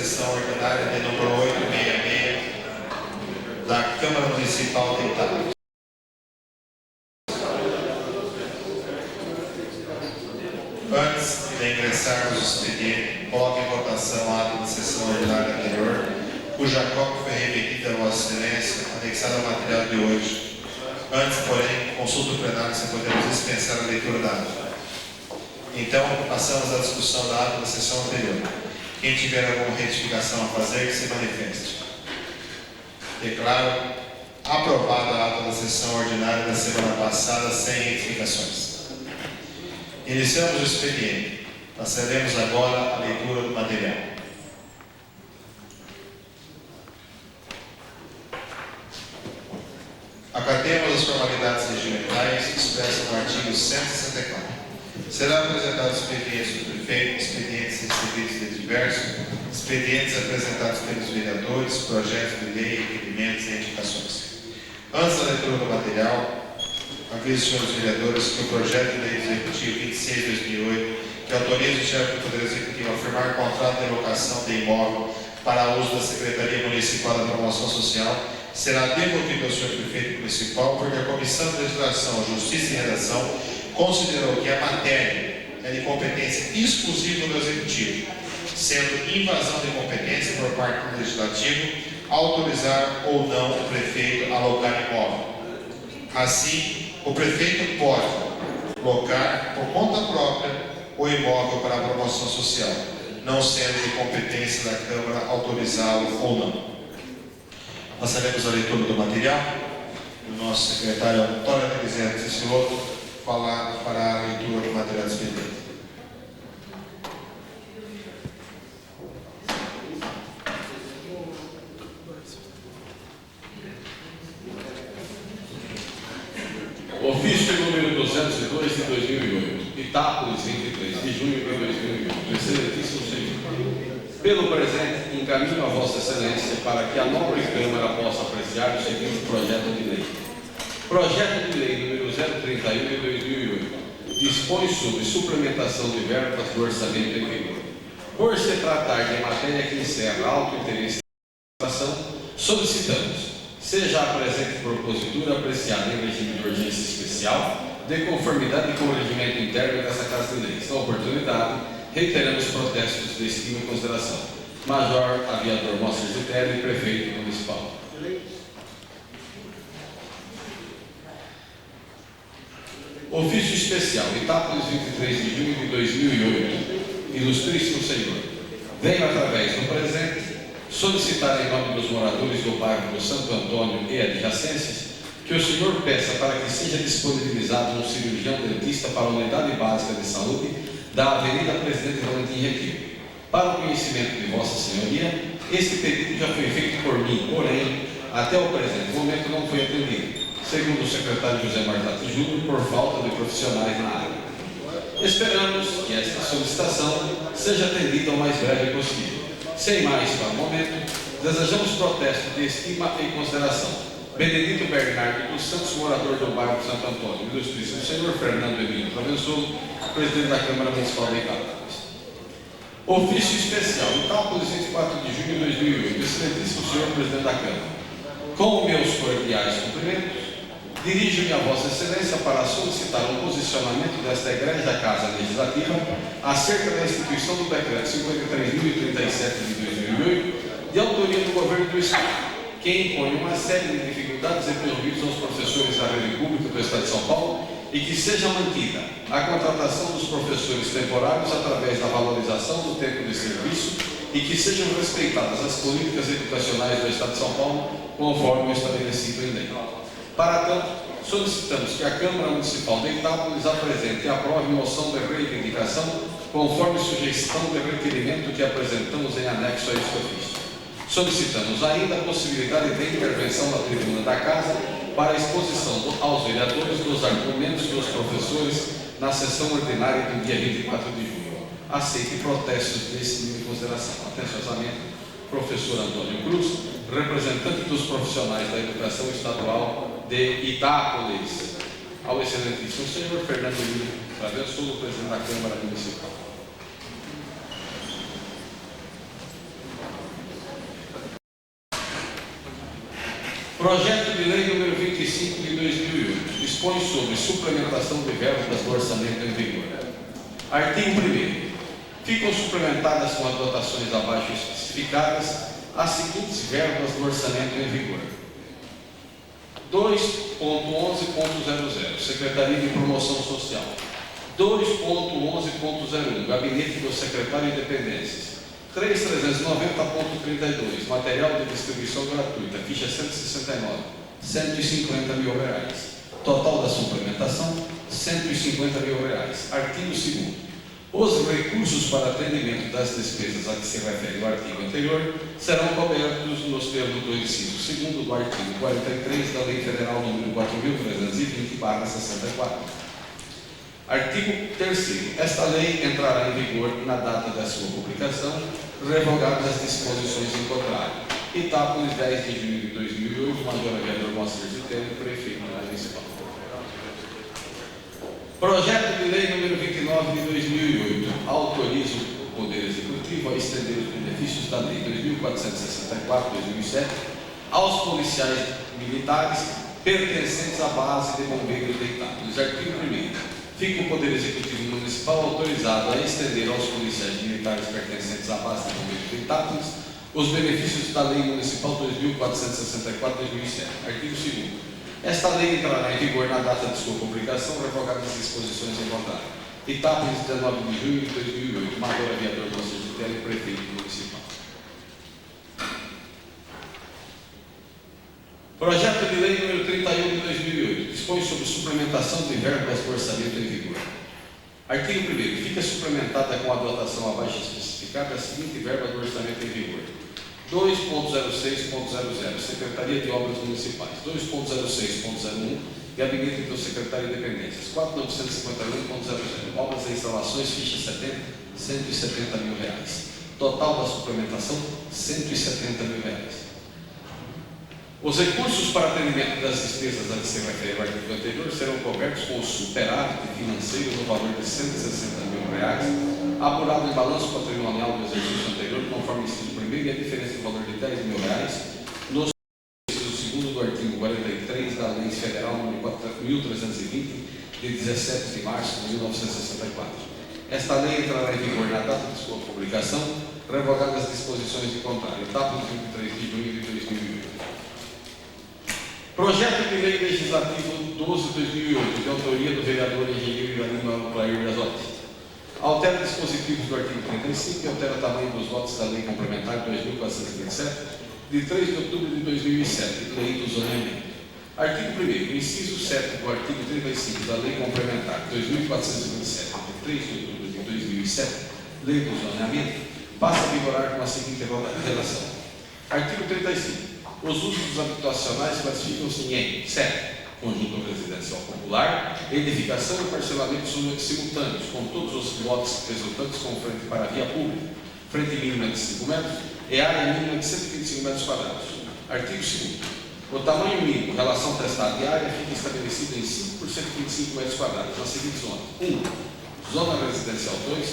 sessão ordinária de número 866 da Câmara Municipal de Itápolis. Antes de ingressarmos no expediente, coloque em votação a ata da sessão ordinária anterior, cuja cópia foi remetida a Vossa Excelência, anexada ao material de hoje. Antes, porém, consulta o plenário se podemos dispensar a leitura da ata. Então, passamos à discussão da ata da sessão anterior. Quem tiver alguma retificação a fazer, que se manifeste. Declaro aprovada a ata da sessão ordinária da semana passada, sem retificações. Iniciamos o expediente. Passaremos agora à leitura do material. Acatemos as formalidades regimentais expressas no artigo 164. Será apresentado expedientes do prefeito, expedientes recebidos de diversos, expedientes apresentados pelos vereadores, projetos de lei, requerimentos e indicações. Antes da leitura do material, aviso, senhores vereadores, que o projeto de lei executivo 26/2008, que autoriza o chefe do Poder Executivo a firmar contrato de locação de imóvel para uso da Secretaria Municipal da Promoção Social, será devolvido ao senhor prefeito municipal, porque a Comissão de Legislação, Justiça e Redação considerou que a matéria é de competência exclusiva do Executivo, sendo invasão de competência por parte do Legislativo autorizar ou não o prefeito a locar imóvel. Assim, o prefeito pode locar por conta própria o imóvel para a promoção social, não sendo de competência da Câmara autorizá-lo ou não. Passaremos a leitura do material. O nosso secretário Antônio Elisete Ciciloto fará a leitura do material do expediente. Ofício número 202 de 2008, Itápolis, 23 de junho de 2008. Excelentíssimo Senhor, pelo presente, encaminho a Vossa Excelência para que a nobre Câmara possa apreciar o seguinte projeto de lei. Projeto de lei número 031 de 2008 dispõe sobre suplementação de verbas do orçamento em vigor. Por se tratar de matéria que encerra alto interesse da administração, solicitamos seja a presente propositura apreciada em regime de urgência especial, de conformidade com o regimento interno dessa Casa de Leis. Na oportunidade, reiteramos protestos de estima e consideração. Major Aviador Mostra Zitelli, Prefeito Municipal. Ofício especial, Itápolis, 23 de junho de 2008. Ilustríssimo Senhor, venho através do presente solicitar em nome dos moradores do bairro do Santo Antônio e adjacências que o senhor peça para que seja disponibilizado um cirurgião dentista para a Unidade Básica de Saúde da Avenida Presidente Valentim Retiro. Para o conhecimento de Vossa Senhoria, este pedido já foi feito por mim, porém, até o presente momento não foi atendido, segundo o secretário José Martati Júnior, por falta de profissionais na área. Esperamos que esta solicitação seja atendida o mais breve possível. Sem mais para o momento, desejamos protesto de estima e consideração. Benedito Bernardo dos Santos, morador do bairro Santo Antônio. Ilustríssimo Senhor Fernando Emílio Travençolo, presidente da Câmara Municipal de Itápolis. Ofício especial, Itápolis, 24 de junho de 2008. Excelentíssimo Senhor Presidente da Câmara, com meus cordiais cumprimentos, dirijo-me a Vossa Excelência para solicitar um posicionamento desta Egrégia Casa Legislativa acerca da instituição do Decreto 53.037 de 2008, de autoria do Governo do Estado, que impõe uma série de dificuldades e prejuízos aos professores da rede pública do Estado de São Paulo e que seja mantida a contratação dos professores temporários através da valorização do tempo de serviço e que sejam respeitadas as políticas educacionais do Estado de São Paulo conforme o estabelecido em lei. Para tanto, solicitamos que a Câmara Municipal de Itápolis apresente e aprove moção de reivindicação conforme sugestão de requerimento que apresentamos em anexo a este ofício. Solicitamos ainda a possibilidade de intervenção na tribuna da Casa para a exposição aos vereadores dos argumentos dos professores na sessão ordinária do dia 24 de junho. Aceite protestos de estima e consideração. Atenciosamente, professor Antônio Cruz, representante dos profissionais da educação estadual de Itápolis. Ao excelentíssimo senhor Fernando Emílio Travençolo, presidente da Câmara Municipal. Projeto de lei número 25 de 2008 dispõe sobre suplementação de verbas do orçamento em vigor. Artigo 1º. Ficam suplementadas com as dotações abaixo especificadas as seguintes verbas do orçamento em vigor: 2.11.00 Secretaria de Promoção Social, 2.11.01 Gabinete do Secretário de Dependências, 3.390.32 Material de distribuição gratuita, ficha 169, R$150 mil. Total da suplementação, R$150 mil. Artigo 2º. Os recursos para atendimento das despesas a que se refere o artigo anterior serão cobertos nos termos do inciso 2º do artigo 43 da Lei Federal nº 4.320/64. Artigo 3º. Esta lei entrará em vigor na data da sua publicação, revogadas as disposições em contrário. Itápolis, 10 de junho de 2008, Major Aviador Moacir de Telho, Prefeito Municipal. Projeto de lei número 29 de 2008 autoriza o Poder Executivo a estender os benefícios da Lei 2.464/2007 aos policiais militares pertencentes à base de bombeiros de Itápolis. Artigo 1º. Fica o Poder Executivo Municipal autorizado a estender aos policiais militares pertencentes à base de bombeiros de Itápolis os benefícios da Lei Municipal 2.464/2007. Artigo 2º. Esta lei entrará em vigor na data de sua publicação, revogadas as disposições em contrário. Itápolis, 19 de junho de 2008, Major Aviador Moacir de Telho, Prefeito Municipal. Projeto de lei número 31 de 2008 dispõe sobre suplementação de verbas do orçamento em vigor. Artigo 1º. Fica suplementada com a dotação abaixo especificada a seguinte verba do orçamento em vigor: 2.06.00 Secretaria de Obras Municipais, 2.06.01 Gabinete do Secretário de Dependências, 4.951.00 Obras e Instalações, ficha 70, R$170 mil. Total da suplementação, R$170 mil. Os recursos para atendimento das despesas a que se refere o artigo anterior serão cobertos com o superávit financeiro no valor de R$160 mil, apurado em balanço patrimonial do exercício anterior, conforme inciso 1º, e a diferença em valor de R$10 mil no inciso 2º do artigo 43 da Lei Federal nº 4.320, de 17 de março de 1964. Esta lei entrará em vigor na data de sua publicação, revogadas as disposições em contrário. Data de 23 de junho de 2008. Projeto de Lei Legislativo 12/2008, de autoria do vereador engenheiro Iranildo Clair Gazotti. Altera dispositivos do artigo 35 e altera o tamanho dos votos da Lei Complementar 2.427, de 3 de outubro de 2007, Lei do Zoneamento. Artigo 1º. Inciso 7 do artigo 35 da Lei Complementar 2.427, de 3 de outubro de 2007, Lei do Zoneamento, passa a vigorar com a seguinte redação. Artigo 35. Os usos habitacionais classificam-se em 7. Conjunto residencial popular, edificação e parcelamento simultâneos, com todos os lotes resultantes com frente para a via pública, frente mínima de 5 metros e área mínima de 125 metros quadrados. Artigo 2º. O tamanho mínimo, relação prestada e área, fica estabelecido em 5 por 125 metros quadrados, na seguinte zona: 1. Zona residencial 2,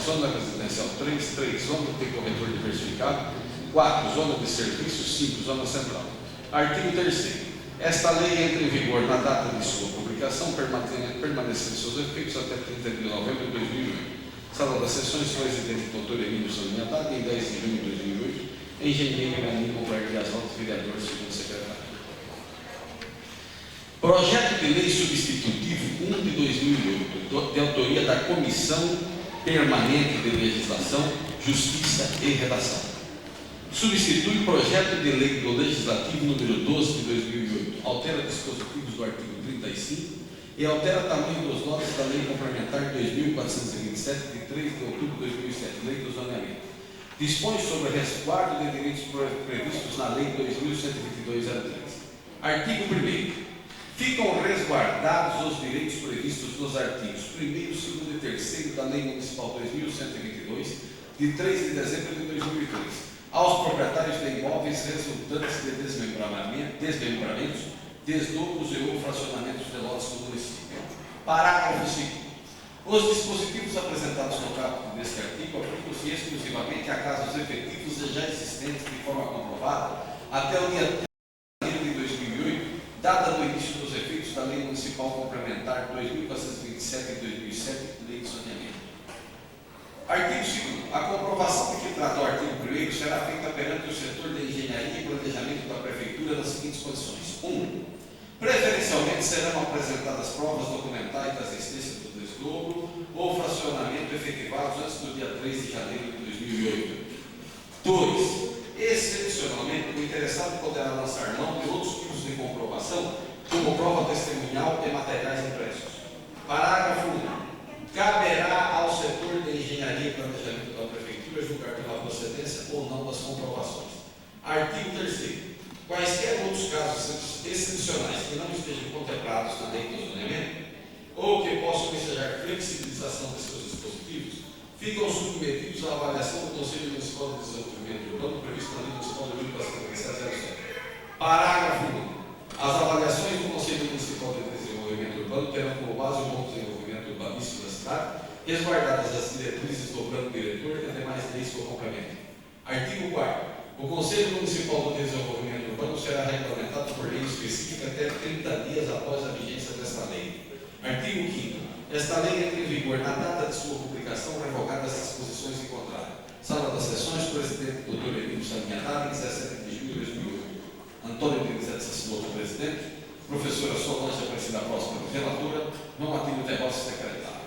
zona residencial 3, zona de corredor diversificado, 4. Zona de serviços, 5. Zona central. Artigo 3º. Esta lei entra em vigor na data de sua publicação, permanecendo seus efeitos até 30 de novembro de 2008. Sala das Sessões, presidente Dr. Emílio Solimitade, em 10 de junho de 2008, engenheiro Iranildo Clair Gazotti, vereador, segundo secretário. Projeto de Lei Substitutivo 1 de 2008, de autoria da Comissão Permanente de Legislação, Justiça e Redação. Substitui Projeto de Lei do Legislativo número 12 de 2008, altera dispositivos do artigo 35 e altera tamanho dos lotes da Lei Complementar 2.427, de 3 de outubro de 2007, Lei do Zoneamento. Dispõe sobre resguardo de direitos previstos na Lei 2.122/03. Artigo 1º. Ficam resguardados os direitos previstos nos artigos 1º, 2º e 3º da Lei Municipal 2.122, de 3 de dezembro de 2003. Aos proprietários de imóveis resultantes de desmembramentos, desdobros e ou fracionamentos de lotes do município. Parágrafo 2º. Os dispositivos apresentados no caput deste artigo aplicam-se exclusivamente a casos efetivos e já existentes de forma comprovada até o dia 30 de janeiro de será feita perante o setor de engenharia e planejamento da Prefeitura nas seguintes condições. 1. Preferencialmente serão apresentadas provas documentais da existência do desdobro ou fracionamento efetivados antes do dia 3 de janeiro de 2008. 2. Excepcionalmente, o interessado poderá lançar mão de outros tipos de comprovação, como prova testemunhal e materiais impressos. Parágrafo 1. Caberá ao setor de engenharia e planejamento da Prefeitura julgar pela procedência ou não das comprovações. Artigo 3º. Quaisquer outros casos excepcionais que não estejam contemplados na lei de zoneamento ou que possam ensejar flexibilização de seus dispositivos, ficam submetidos à avaliação do Conselho Municipal de Desenvolvimento Urbano previsto na Lei Municipal de 1707. Parágrafo 1. As avaliações do Conselho Municipal de Desenvolvimento Urbano terão como base o bom desenvolvimento urbanístico da cidade, resguardadas as diretrizes do plano diretor e demais leis que o complementem. Artigo 4º. O Conselho Municipal de Desenvolvimento Urbano será regulamentado por lei específica até 30 dias após a vigência desta lei. Artigo 5º. Esta lei entra em vigor na data de sua publicação, revogadas as disposições em contrário. Sala das Sessões, presidente Dr. Emílio Salinhatari, 17 de julho de 2008. Antônio Denizete Sassuolo, presidente. Professora Solange Aparecida Próxima, relatora. João Atílio de Rossi, secretário.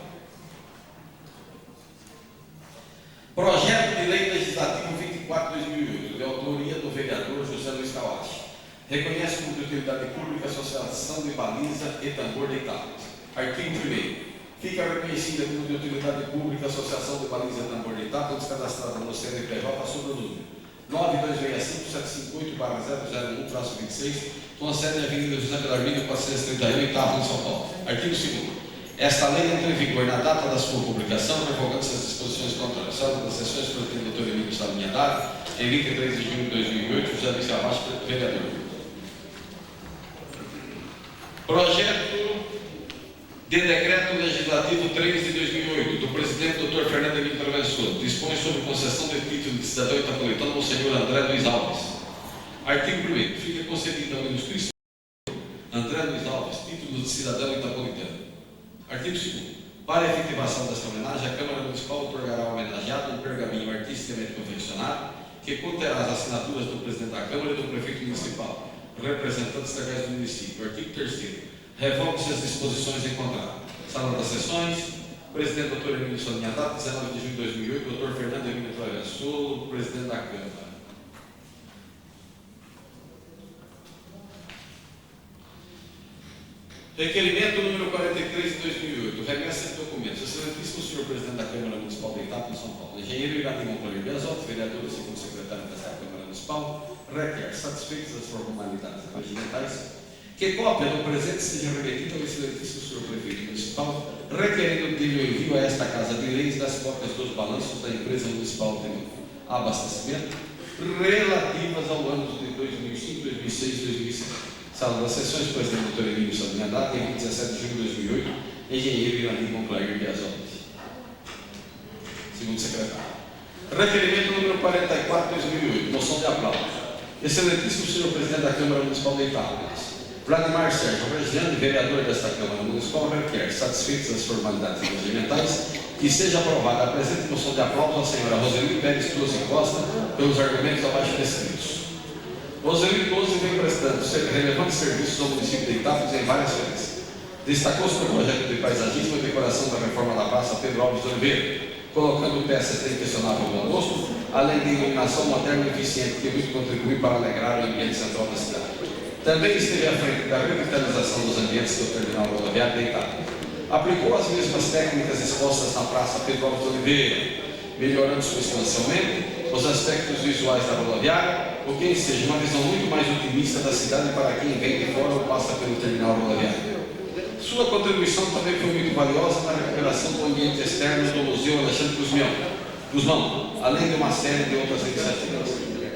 Projeto de Lei Legislativo 24/2008, de autoria do vereador José Luiz Kawashi. Reconhece como de utilidade pública a associação de baliza e tambor de Itápolis. Artigo 1º. Fica reconhecida como de utilidade pública a associação de baliza e tambor de Itápolis cadastrada no CNPJ sob o número 9265758/001-26, com a sede na Avenida José Belarmino, 431, Itápolis, São Paulo. Artigo 2º. Esta lei entra em vigor na data da sua publicação, revogando-se as disposições contrárias. Sala das Sessões, presidente Dr. Emílio Salinhatari, em 23 de junho de 2008, José Luiz Kawashi, vereador. Projeto de Decreto Legislativo 3 de 2008, do presidente Dr. Fernando Emílio Travessor, dispõe sobre concessão de título de cidadão itapolitano ao senhor André Luiz Alves. Artigo 1º. Fica concedido ao ilustríssimo André Luiz Alves título de cidadão itapolitano. Artigo 2º. Para a efetivação desta homenagem, a Câmara Municipal otorgará ao homenageado um pergaminho artisticamente confeccionado que conterá as assinaturas do presidente da Câmara e do prefeito municipal, representantes legais do município. Artigo 3º. Revogam-se as disposições em contrário. Sala das Sessões, presidente Dr. Emílio Salinhatari, 19 de junho de 2008, Dr. Fernando Emílio Travessor, presidente da Câmara. Requerimento número 43 de 2008, remessa de documentos. Excelentíssimo senhor presidente da Câmara Municipal de Itápolis, São Paulo, engenheiro Irani Montoya Biasotto, vereador e segundo secretário desta Câmara Municipal, requer, satisfeitas as formalidades regimentais, que cópia do presente seja remetida ao excelentíssimo senhor prefeito municipal, requerendo de envio a esta Casa de Leis das cópias dos balanços da empresa municipal de abastecimento relativas ao ano de 2005, 2006 e 2007. Sala das Sessões, presidente Dr. Emílio Salinhatari, em 17 de junho de 2008, engenheiro Irani Montoya Biasotto, segundo secretário. Requerimento número 44 de 2008, moção de aplauso. Excelentíssimo senhor presidente da Câmara Municipal de Itápolis, Vladimir Sérgio Regiane, vereador desta Câmara Municipal, requer, satisfeitas as formalidades regimentais, que seja aprovada a presente moção de aplauso à senhora Roseli Pérez Close Costa, pelos argumentos abaixo descritos. Roseli Close vem prestando relevantes serviços ao município de Itápolis em várias frentes. Destacou-se no projeto de paisagismo e decoração da reforma da Praça Pedro Alves de Oliveira, colocando peças de inquestionável bom gosto, além de iluminação moderna e eficiente, que muito contribui para alegrar o ambiente central da cidade. Também esteve à frente da revitalização dos ambientes do terminal rodoviário de Itápolis. Aplicou as mesmas técnicas expostas na Praça Pedro Alves de Oliveira, melhorando substancialmente os aspectos visuais da rodoviária, o que enseja uma visão muito mais otimista da cidade para quem vem de fora ou passa pelo terminal rodoviário. Sua contribuição também foi muito valiosa na recuperação do ambiente externo do Museu Alexandre Guzmão, além de uma série de outras iniciativas.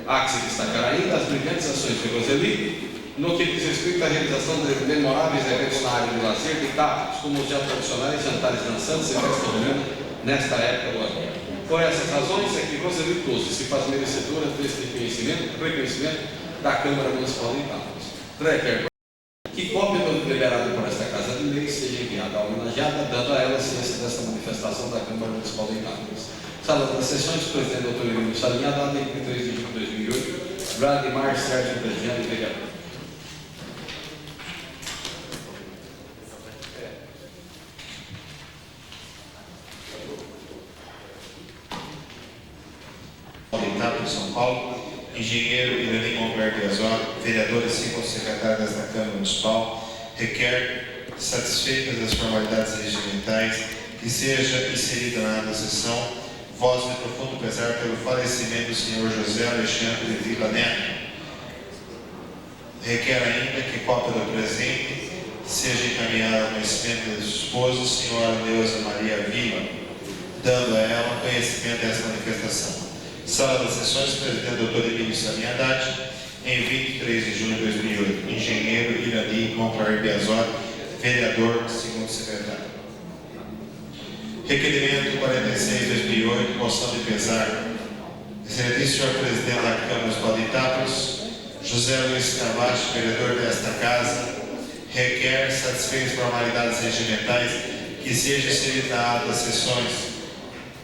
Há que se destacar ainda as brilhantes ações de Roseli no que diz respeito à realização de memoráveis eventos na área de lazer de Itápolis, como os já tradicionais jantares dançantes e festa junina nesta época do ano. Por essas razões é que Roseli Close se faz merecedora deste reconhecimento da Câmara Municipal de Itápolis. Requer que cópia do deliberado por esta Casa de Leis seja enviada à homenageada, dando a ela ciência desta manifestação da Câmara Municipal de Itápolis. Sala das Sessões, presidente doutor Emílio Salinha, data 23 de junho de 2008, Vladimir Sérgio Presidente, vereador. Itápolis, São Paulo, engenheiro Irani Monberto Azor, vereador e secretário desta Câmara Municipal, requer, satisfeitas as formalidades regimentais, que seja inserida na ata sessão, voz de profundo pesar pelo falecimento do senhor José Alexandre Vila Neto. Requer ainda que cópia do presente seja encaminhada ao conhecimento da esposa, senhora Neuza Maria Vila, dando a ela conhecimento dessa manifestação. Sala das Sessões, presidente doutor Emílio Salinha Haddad, em 23 de junho de 2008. Engenheiro Irani Monberto Azor, vereador, segundo secretário. Requerimento 46/2008, moção de pesar. Excelentíssimo senhor presidente da Câmara Municipal de Itápolis, José Luiz Cavacho, vereador desta casa, requer, satisfeitas formalidades regimentais, que seja inserida na ata das sessões,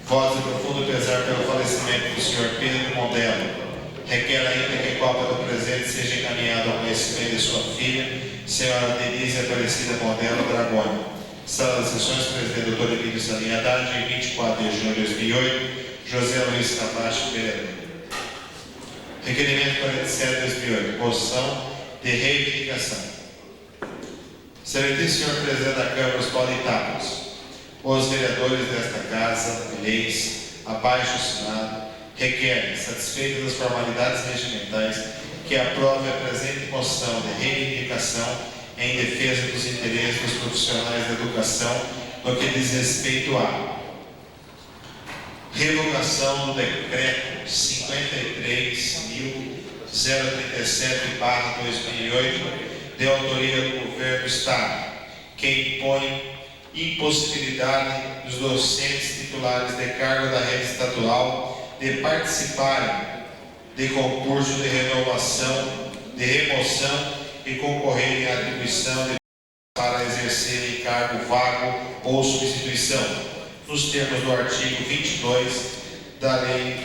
voz de profundo pesar pelo falecimento do senhor Pedro Mondelo. Requer ainda que cópia do presente seja encaminhada ao conhecimento de sua filha, senhora Denise Aparecida Mondelo Dragoni. Sala das Sessões, presidente doutor Emílio Salinha Haddad, em 24 de junho de 2008, José Luiz Cavacho, vereador. Requerimento 47/2008, moção de reivindicação. Excelentíssimo senhor presidente da Câmara Municipal de Itápolis, os vereadores desta casa, eleitos, abaixo assinado, requerem, satisfeitas as formalidades regimentais, que aprove a presente moção de reivindicação em defesa dos interesses dos profissionais da educação no que diz respeito à revogação do decreto 53.037/2008, de autoria do Governo do Estado, que impõe impossibilidade dos docentes titulares de cargo da rede estadual de participarem de concurso de renovação, de remoção e concorrerem à atribuição para exercerem cargo vago ou substituição, nos termos do artigo 22 da Lei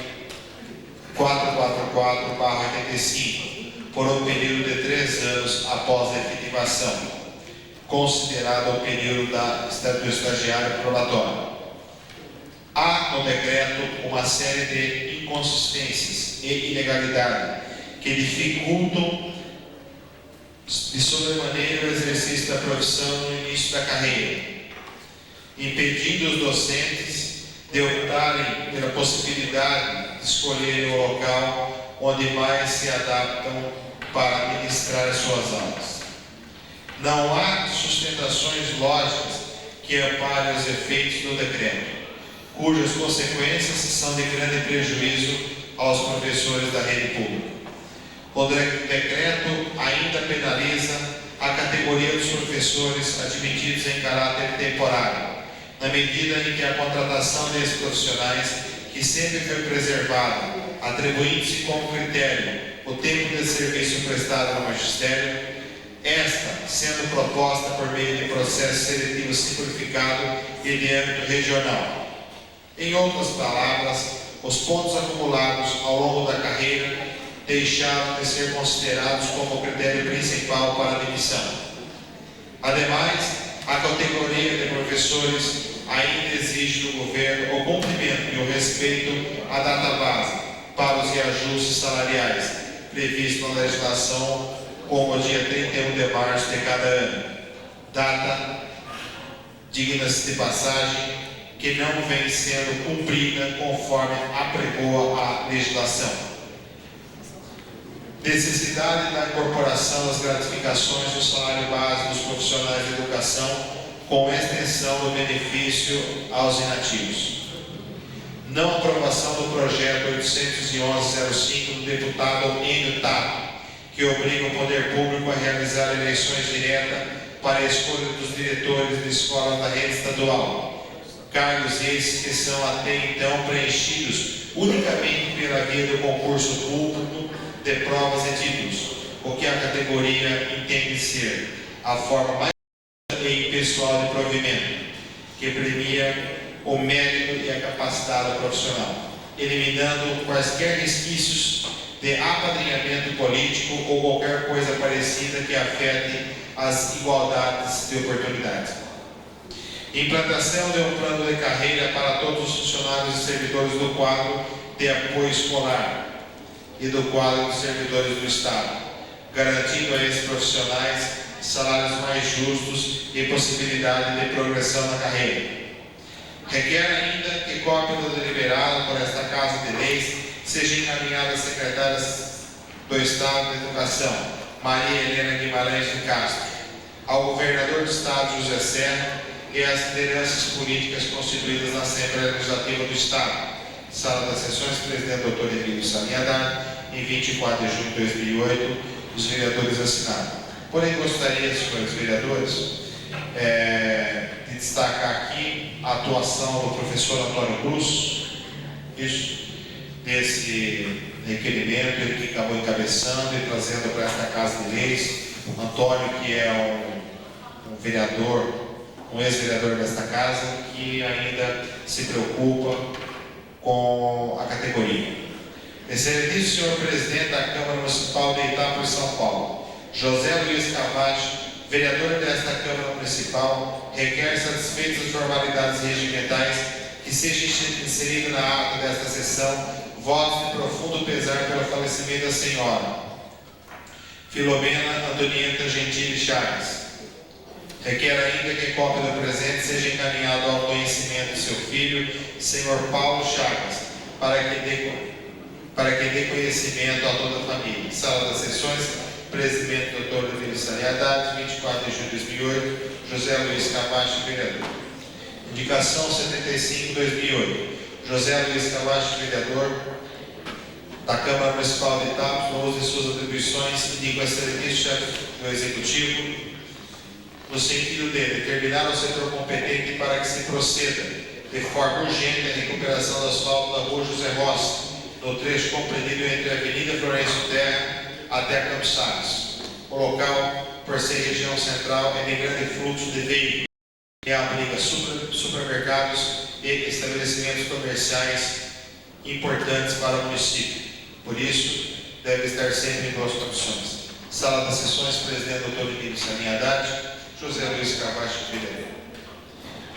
444/85, por um período de 3 anos após a efetivação, considerado o período do estagiário probatório. Há no decreto uma série de inconsistências e ilegalidades que dificultam de sobremaneira o exercício da profissão no início da carreira, impedindo os docentes de optarem pela possibilidade de escolherem o local onde mais se adaptam para ministrar as suas aulas. Não há sustentações lógicas que amparem os efeitos do decreto, cujas consequências são de grande prejuízo aos professores da rede pública. O decreto ainda penaliza a categoria dos professores admitidos em caráter temporário, na medida em que a contratação desses profissionais, que sempre foi preservada, atribuindo-se como critério o tempo de serviço prestado no magistério, esta sendo proposta por meio de processo seletivo simplificado e de âmbito regional. Em outras palavras, os pontos acumulados ao longo da carreira deixaram de ser considerados como critério principal para a admissão. Ademais, a categoria de professores ainda exige do governo o cumprimento e o respeito à data base para os reajustes salariais, previsto na legislação como o dia 31 de março de cada ano. Data, digna-se de passagem, que não vem sendo cumprida conforme apregoa a legislação. Necessidade da incorporação das gratificações do salário base dos profissionais de educação com extensão do benefício aos inativos. Não aprovação do projeto 811/05 do deputado Enio Tato, que obriga o poder público a realizar eleições diretas para a escolha dos diretores de escolas da rede estadual. Cargos esses que são até então preenchidos unicamente pela via do concurso público de provas e títulos, o que a categoria entende ser a forma mais e impessoal de provimento, que premia o mérito e a capacidade profissional, eliminando quaisquer resquícios de apadrinhamento político ou qualquer coisa parecida que afete as igualdades de oportunidade. Implantação de um plano de carreira para todos os funcionários e servidores do quadro de apoio escolar e do quadro de servidores do Estado, garantindo a esses profissionais salários mais justos e possibilidade de progressão na carreira. Requer ainda que cópia do deliberado por esta Casa de Leis seja encaminhada às secretárias do Estado de Educação, Maria Helena Guimarães de Castro, ao governador do Estado, José Serra, e às lideranças políticas constituídas na Assembleia Legislativa do Estado. Sala das Sessões, presidente Dr. Emílio Saniadad, em 24 de junho de 2008, os vereadores assinaram. Porém, gostaria, senhores vereadores, de destacar aqui a atuação do professor Antônio Cruz, desse requerimento, ele que acabou encabeçando e trazendo para esta Casa de Leis. Antônio, que é um vereador, um ex-vereador desta casa, que ainda se preocupa com a categoria. Excelentíssimo senhor presidente da Câmara Municipal de Itápolis, São Paulo, José Luiz Cavacho, vereador desta Câmara Municipal, requer satisfeitas as formalidades regimentais que seja inserido na ata desta sessão votos de profundo pesar pelo falecimento da senhora Filomena Antonieta Gentili Chagas. Requer ainda que cópia do presente seja encaminhado ao conhecimento de seu filho, senhor Paulo Chagas, para que dê conhecimento a toda a família. Sala das Sessões, presidente Dr. Emílio Saniadad, 24 de junho de 2008, José Luiz Cavacho, vereador. Indicação 75/2008. José Luiz Cavacho, vereador da Câmara Municipal de Itápolis, no uso de suas atribuições, indica o excelentíssimo chefe do Executivo, no sentido de determinar ao setor competente para que se proceda de forma urgente a recuperação do asfalto da rua José Rossi, no trecho compreendido entre a Avenida Florencio Terra até Campos Salles. O local, por ser região central, é de grande fluxo de veículos, que abriga supermercados e estabelecimentos comerciais importantes para o município. Por isso, deve estar sempre em boas condições. Sala das Sessões, presidente Dr. Emílio Saniadad, José Luiz Cavacho, vereador.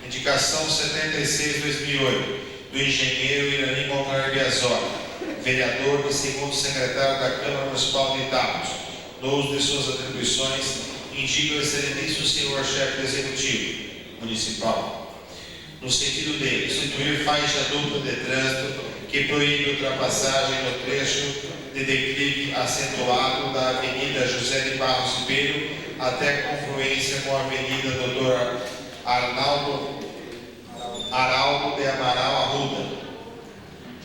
Indicação 76/2008, do engenheiro Irani Moncar Biasoli, vereador e segundo secretário da Câmara Municipal de Itápolis, no uso de suas atribuições, indica o excelentíssimo senhor chefe do Executivo Municipal, no sentido de instituir faixa dupla de trânsito que proíbe ultrapassagem no trecho de declive acentuado da Avenida José de Barros Ribeiro até a confluência com a Avenida Dr. Araldo de Amaral Arruda.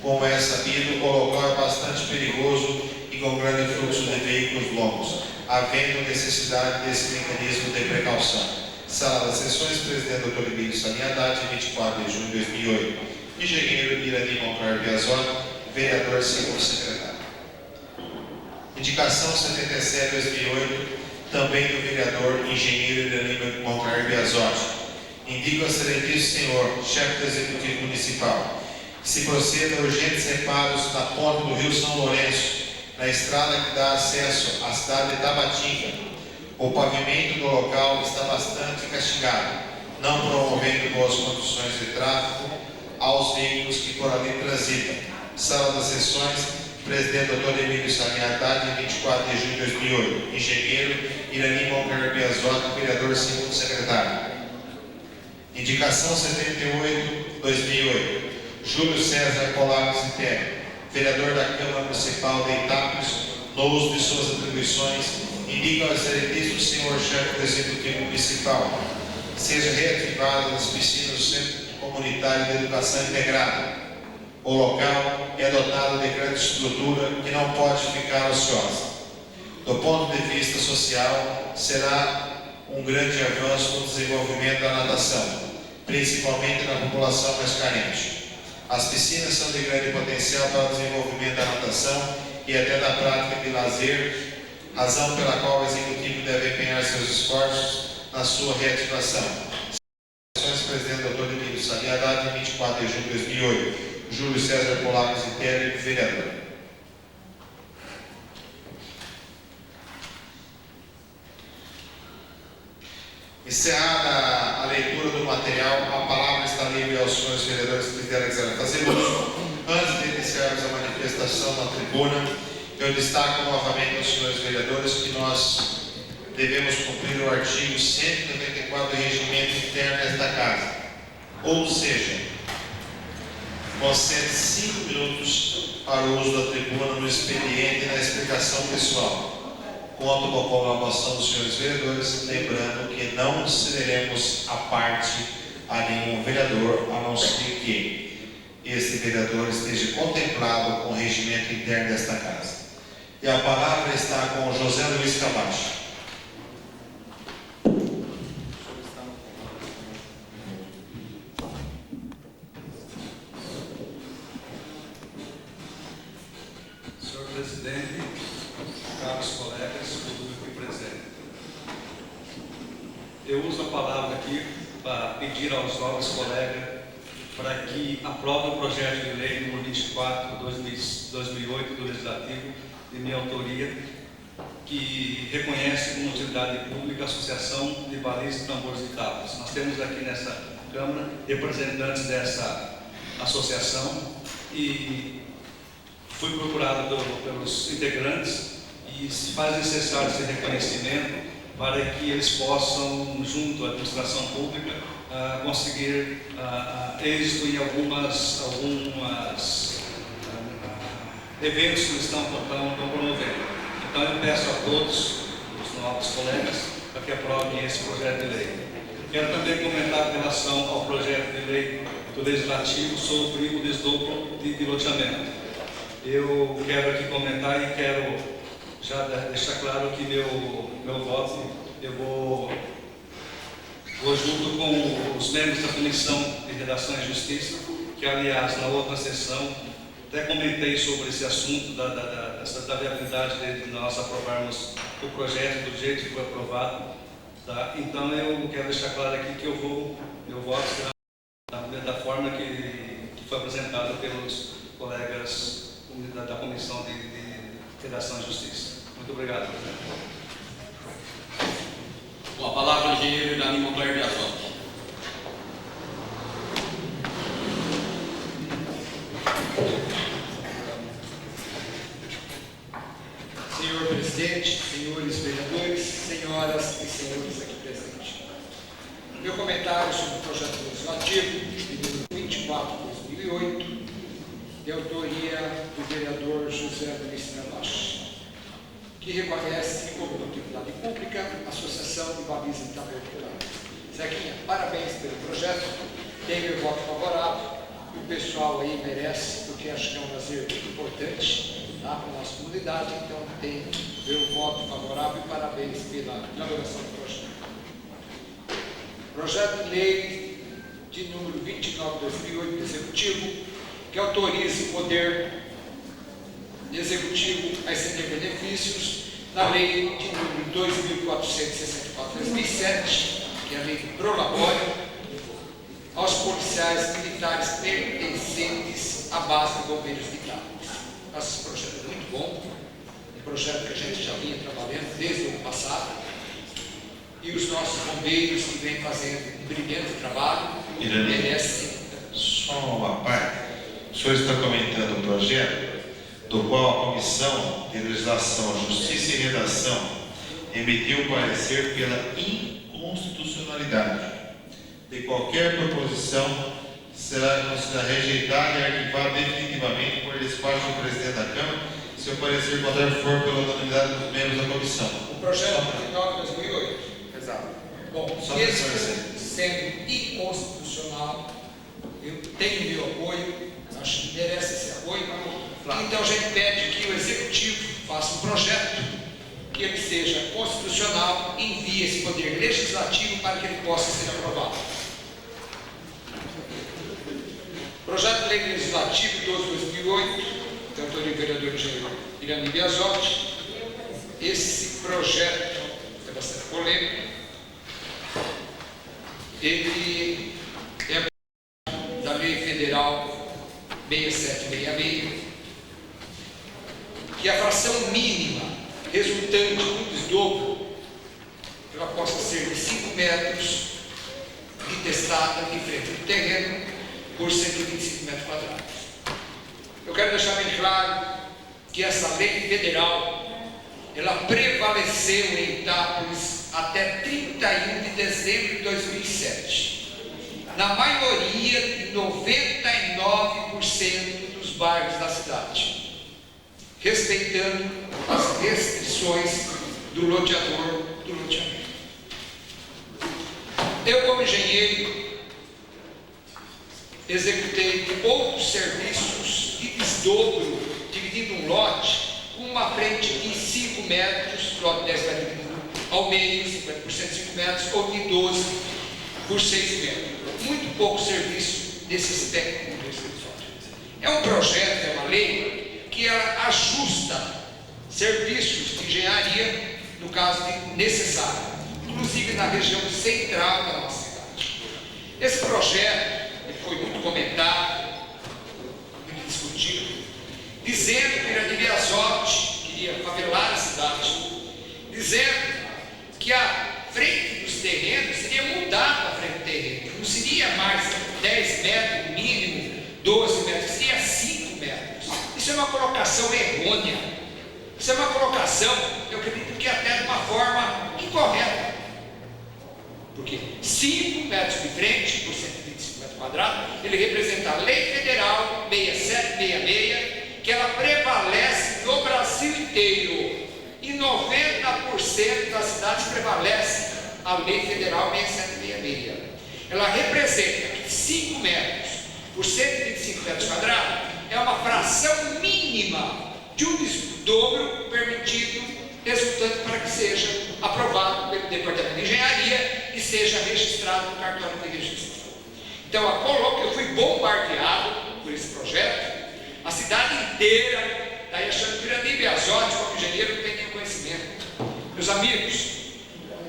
Como é sabido, o local é bastante perigoso e com grande fluxo de veículos longos, havendo necessidade desse mecanismo de precaução. Sala das Sessões, presidente Dr. Emílio Saniadad, 24 de junho de 2008. Engenheiro Irani Moncar Biasoli, vereador segundo secretário. Indicação 77/2008, também do vereador engenheiro Irani Moncar Biasoli. Indica ao excelentíssimo senhor, chefe do Executivo Municipal, que se proceda a urgentes reparos na ponte do Rio São Lourenço, na estrada que dá acesso à cidade de Tabatinga. O pavimento do local está bastante castigado, não promovendo boas condições de tráfego aos veículos que por ali transitam. Sala das Sessões, presidente Dr. Emílio Saniadad, 24 de junho de 2008. Engenheiro Irani Moncar Biasoli, vereador segundo secretário. Indicação 78/2008. Júlio César Colares Interno, vereador da Câmara Municipal de Itápolis, no uso de suas atribuições, indica ao excelentíssimo senhor chefe do Executivo Municipal que seja reativada as piscinas do Centro Comunitário de Educação Integrada. O local é dotado de grande estrutura que não pode ficar ociosa. Do ponto de vista social, será um grande avanço no desenvolvimento da natação, principalmente na população mais carente. As piscinas são de grande potencial para o desenvolvimento da natação e até da prática de lazer, razão pela qual o Executivo deve empenhar seus esforços na sua reativação. Presidente Dr. Emílio Saniadad, 24 2008. Júlio César Polaco Zitelli, vereador. Encerrada a leitura do material, a palavra está livre aos senhores vereadores que quiserem fazer uso. Antes de iniciarmos a manifestação na tribuna, eu destaco novamente aos senhores vereadores que nós devemos cumprir o artigo 194 do regimento interno desta casa. Ou seja, concede 5 minutos para o uso da tribuna no expediente e na explicação pessoal. Conto com a colaboração dos senhores vereadores, lembrando que não cederemos a parte a nenhum vereador, a não ser que este vereador esteja contemplado com o regimento interno desta casa. E a palavra está com José Luiz Camacho. Senhor presidente, caros colegas, público aqui presente, eu uso a palavra aqui para pedir aos nobres colegas para que aprovem o projeto de lei número 24 de 2008 do Legislativo, de minha autoria, que reconhece como utilidade pública a Associação de Balizas, Tambores e Tábuas. Nós temos aqui nessa Câmara representantes dessa associação e fui procurado pelos integrantes e se faz necessário esse reconhecimento para que eles possam, junto à administração pública, conseguir êxito em algumas eventos que estão promovendo. Então eu peço a todos os novos colegas para que aprovem esse projeto de lei. Quero também comentar em relação ao projeto de lei do Legislativo sobre o desdobro de loteamento. Eu quero aqui comentar e quero já deixar claro que meu voto, eu vou junto com os membros da Comissão de Redação e Justiça, que aliás na outra sessão até comentei sobre esse assunto da viabilidade de nós aprovarmos o projeto do jeito que foi aprovado. Tá? Então eu quero deixar claro aqui que meu voto será da forma que foi apresentada pelos colegas da Comissão de Redação e Justiça. Muito obrigado, presidente. Com a palavra o engenheiro Irani Montoya Biasotti. Senhor presidente, senhores vereadores, senhoras e senhores aqui presentes. Meu comentário sobre o projeto legislativo de número 24 de 2008, de autoria do vereador José Luiz Camacho, que reconhece como utilidade pública a Associação de Balizas e Tambores. Zequinha, parabéns pelo projeto, tem meu voto favorável, e o pessoal aí merece, porque acho que é um lazer muito importante, tá, para a nossa comunidade, então tem meu voto favorável e parabéns pela elaboração do projeto. Projeto de lei de número 29 de 2008 do Executivo, que autoriza o Poder Executivo a estender benefícios na lei de número 2.464 de 2007, que é a lei do prolabório, aos policiais militares pertencentes à base de bombeiros militares. Esse projeto é muito bom, um projeto que a gente já vinha trabalhando desde o ano passado, e os nossos bombeiros que vêm fazendo um brilhante trabalho merecem. Só uma parte. O senhor está comentando o projeto do qual a Comissão de Legislação, Justiça e Redação emitiu parecer pela inconstitucionalidade de qualquer proposição, será considerada rejeitada e arquivada definitivamente por despacho do presidente da Câmara, se o parecer contrário for pela unanimidade dos membros da comissão. O projeto de 9 de 2008. Exato. Bom, Só mesmo para sendo inconstitucional, eu tenho meu apoio, acho que merece esse apoio. Então a gente pede que o Executivo faça um projeto que ele seja constitucional e envie esse poder legislativo para que ele possa ser aprovado. Projeto de Lei Legislativo 12 de 2008, de autoria do vereador Irani Biasotti. Esse projeto é bastante polêmico. Ele é da Lei Federal 6766, que a fração mínima resultante do desdobro ela possa ser de 5 metros de testada em frente do terreno por 125 metros quadrados. Eu quero deixar bem claro que essa lei federal ela prevaleceu em Itápolis até 31 de dezembro de 2007. Na maioria de 99% dos bairros da cidade, respeitando as restrições do loteador do loteamento. Eu, como engenheiro, executei outros serviços de desdobro, dividindo um lote com uma frente de 5 metros, lote 10 vai dividido ao meio, 50% de 5 metros, ou de 12 por 6 metros. Muito pouco serviço desse aspecto. É um projeto, é uma lei que ela ajusta serviços de engenharia, no caso de necessário, inclusive na região central da nossa cidade. Esse projeto foi muito comentado, muito discutido, dizendo que Irani Biasotti queria favelar a cidade, dizendo que a frente dos terrenos seria mudada a frente do terreno, não seria mais 10 metros no mínimo, 12 metros, seria 5 metros. Isso é uma colocação errônea. Isso é uma colocação, eu acredito que até de uma forma incorreta. Porque 5 metros de frente por 125 metros quadrados, ele representa a Lei Federal 6766, que ela prevalece no Brasil inteiro. E 90% das cidades prevalece a Lei Federal 6766. Ela representa que 5 metros por 125 metros quadrados é uma fração mínima de um desdobro permitido, resultante para que seja aprovado pelo Departamento de Engenharia e seja registrado no cartório de registro. Então, eu fui bombardeado por esse projeto, a cidade inteira está achando que o Irani Biasotti, como engenheiro, não tem nenhum conhecimento. Meus amigos,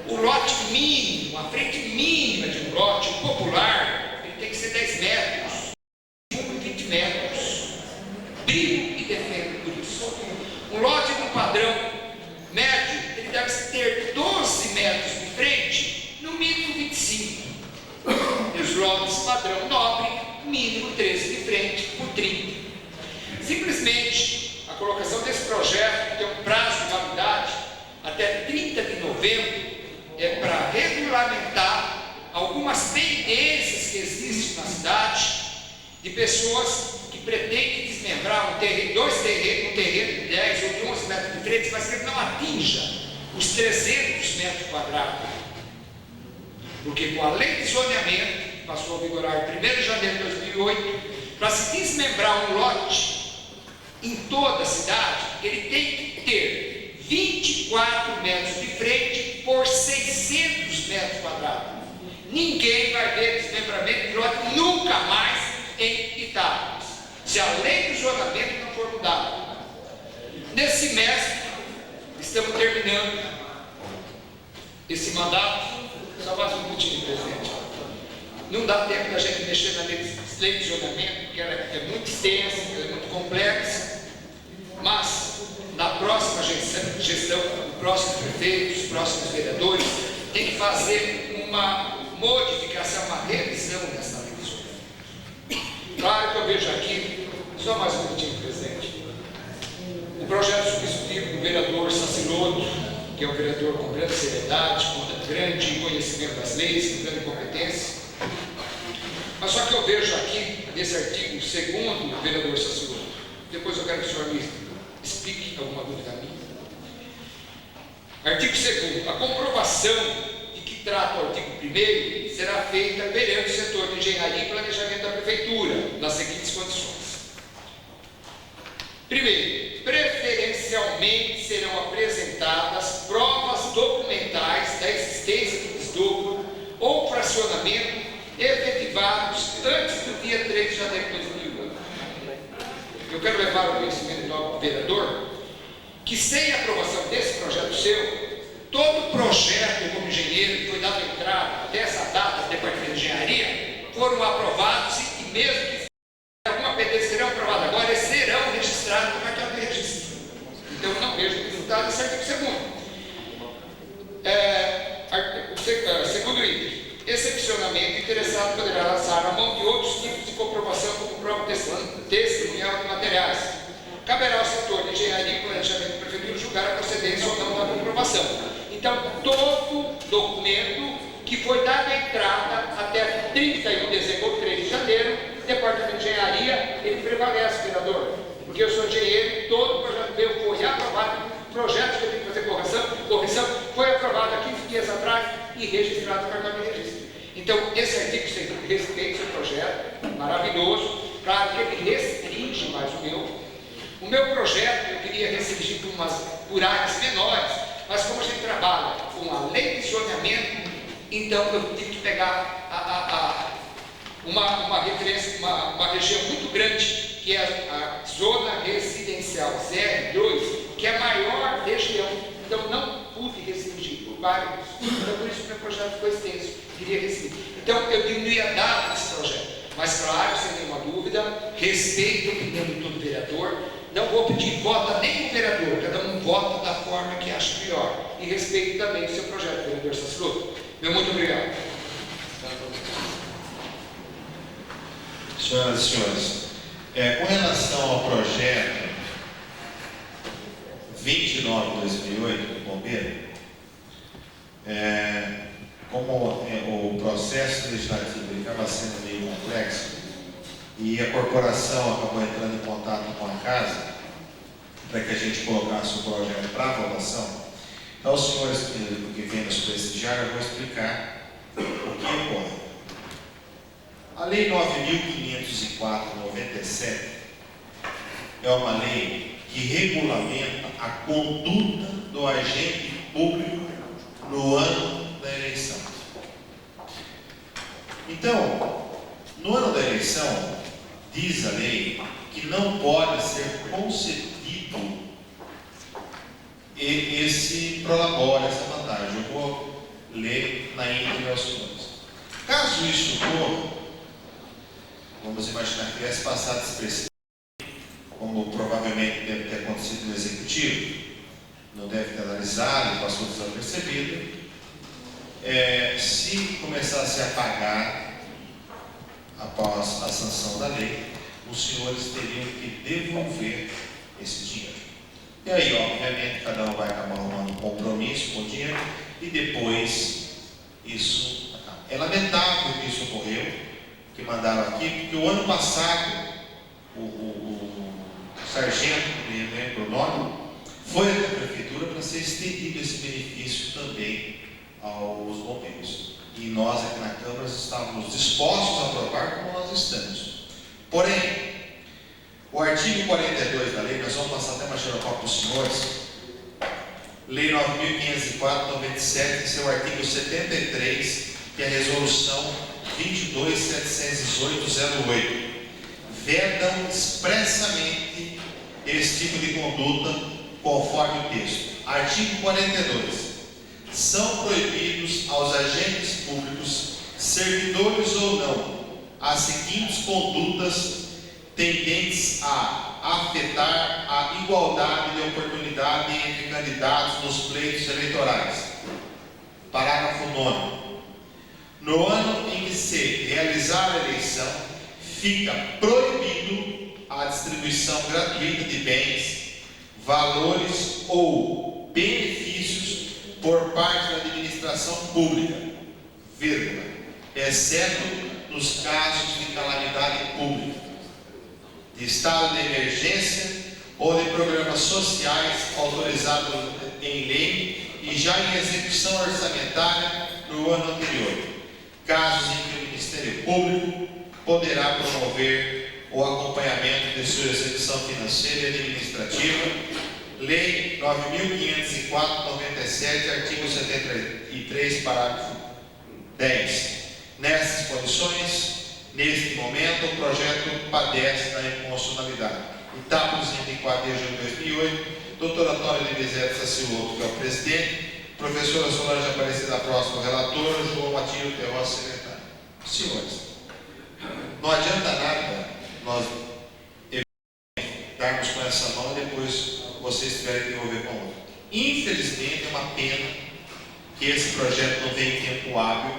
o lote mínimo, a frente mínima de um lote popular, ele tem que ser 10 metros, 20 metros. Brigo e defendo por isso. Um lote de um padrão médio, ele deve ter 12 metros de frente, no mínimo 25. E os lotes padrão nobre, mínimo 13 de frente por 30. Simplesmente, a colocação desse projeto tem um prazo de validade até 30 de novembro, é para regulamentar algumas pendências que existem na cidade de pessoas que pretendem desmembrar um terreno, um terreno de 10 ou de 11 metros de frente, mas que ele não atinja os 300 metros quadrados. Porque com a lei de zoneamento, que passou a vigorar em 1º de janeiro de 2008, para se desmembrar um lote em toda a cidade, ele tem que ter 24 metros de frente por 600 metros quadrados. Ninguém vai ver desmembramento de lote nunca mais em Itápolis, se a lei do zonamento não for mudada. Nesse semestre, estamos terminando esse mandato. Só mais um minutinho, presidente. Não dá tempo da gente mexer na lei de zonamento, porque ela é muito extensa, ela é muito complexa, mas na próxima gestão, o próximo prefeito, os próximos vereadores, tem que fazer uma modificação, uma revisão dessa lei de zonamento. Claro que eu vejo aqui, só mais um minutinho, presidente, o projeto substitutivo do vereador Saciloto, que é um vereador com grande seriedade, com grande conhecimento das leis, com grande competência. Mas só que eu vejo aqui, nesse artigo 2º do vereador Saciloto, depois eu quero que o senhor me explique alguma dúvida minha. Artigo 2º, a comprovação de que trata o artigo 1º será feita perante o setor de engenharia e planejamento da prefeitura, nas seguintes condições. Primeiro, preferencialmente serão apresentadas provas documentais da existência do desdobro ou fracionamento efetivados antes do dia 3 de janeiro de 2001. Eu quero levar ao conhecimento do vereador que, sem a aprovação desse projeto seu, todo projeto como engenheiro que foi dado entrada até essa data do Departamento de Engenharia foram aprovados e mesmo que alguma pendência serão vejo dificuldade, esse artigo segundo. Segundo item, excepcionalmente, o interessado poderá lançar a mão de outros tipos de comprovação como prova testemunhal de materiais. Caberá ao setor de engenharia e planejamento da prefeitura julgar a procedência ou não da comprovação. Então, todo documento que foi dado entrada até 31 de dezembro ou 3 de janeiro, o Departamento de Engenharia, ele prevalece, vereador, porque eu sou engenheiro, todo o projeto meu foi aprovado, projetos que eu tenho que fazer correção foi aprovado há 15 dias atrás e registrado no cartão de registro. Então, esse artigo respeita o seu projeto, maravilhoso, claro que ele restringe mais o meu. O meu projeto eu queria restringir por áreas menores, mas como a gente trabalha com a lei de zoneamento, então eu tive que pegar uma referência, uma região muito grande, que é a zona residencial 02, que é a maior região. Então não pude restringir por vários. Então por isso que o meu projeto ficou extenso, queria restringir. Então eu diminuí a data desse projeto. Mas claro, sem nenhuma dúvida, respeito a opinião de todo vereador. Não vou pedir voto a nenhum vereador, cada um vota da forma que acha melhor. E respeito também o seu projeto, vereador Sassuolo. Meu muito obrigado. Senhoras e senhores, com relação ao projeto 29/2008 do Bombeiro, como o processo legislativo estava sendo meio complexo e a corporação acabou entrando em contato com a casa para que a gente colocasse o projeto para votação, então os senhores que vêm nos prestigiar, eu vou explicar o que ocorre. A Lei 9.504/97 é uma lei que regulamenta a conduta do agente público no ano da eleição. Então, no ano da eleição, diz a lei que não pode ser concedido esse prolabore, essa vantagem. Eu vou ler na íntegra aos senhores. Caso isso ocorra, vamos imaginar que tivesse passado despercebido, como provavelmente deve ter acontecido no Executivo, não deve ter analisado, passou desapercebido. Se começasse a pagar após a sanção da lei, os senhores teriam que devolver esse dinheiro. E aí, obviamente, cada um vai acabar arrumando um compromisso com o dinheiro e depois isso acaba. É lamentável que isso ocorreu, que mandaram aqui, porque o ano passado o sargento, não lembro o nome, foi até a prefeitura para ser estendido esse benefício também aos bombeiros. E nós aqui na Câmara estávamos dispostos a aprovar como nós estamos. Porém, o artigo 42 da lei, nós vamos passar até mais xerocopa para os senhores, Lei 9.504/97, seu artigo 73, que é a resolução 22.718/08, vedam expressamente esse tipo de conduta conforme o texto. Artigo 42. São proibidos aos agentes públicos, servidores ou não, as seguintes condutas tendentes a afetar a igualdade de oportunidade entre candidatos nos pleitos eleitorais. Parágrafo 9º. No ano em que se realizar a eleição, fica proibido a distribuição gratuita de bens, valores ou benefícios por parte da administração pública, vírgula, exceto nos casos de calamidade pública, de estado de emergência ou de programas sociais autorizados em lei e já em execução orçamentária no ano anterior, casos em que o Ministério Público poderá promover o acompanhamento de sua execução financeira e administrativa. Lei 9.504/97, artigo 73, parágrafo 10. Nessas condições, neste momento, o projeto padece da inconstitucionalidade. Etapa 24 de junho de 2008, doutor Antônio de Bezerra Sassuolo, que é o presidente, professora Solange Aparecida Próximo, relator, João Matinho Terrós, secretário. Senhores, não adianta nada nós darmos com essa mão e depois vocês tiverem que devolver para outro. Infelizmente, é uma pena que esse projeto não venha em tempo hábil.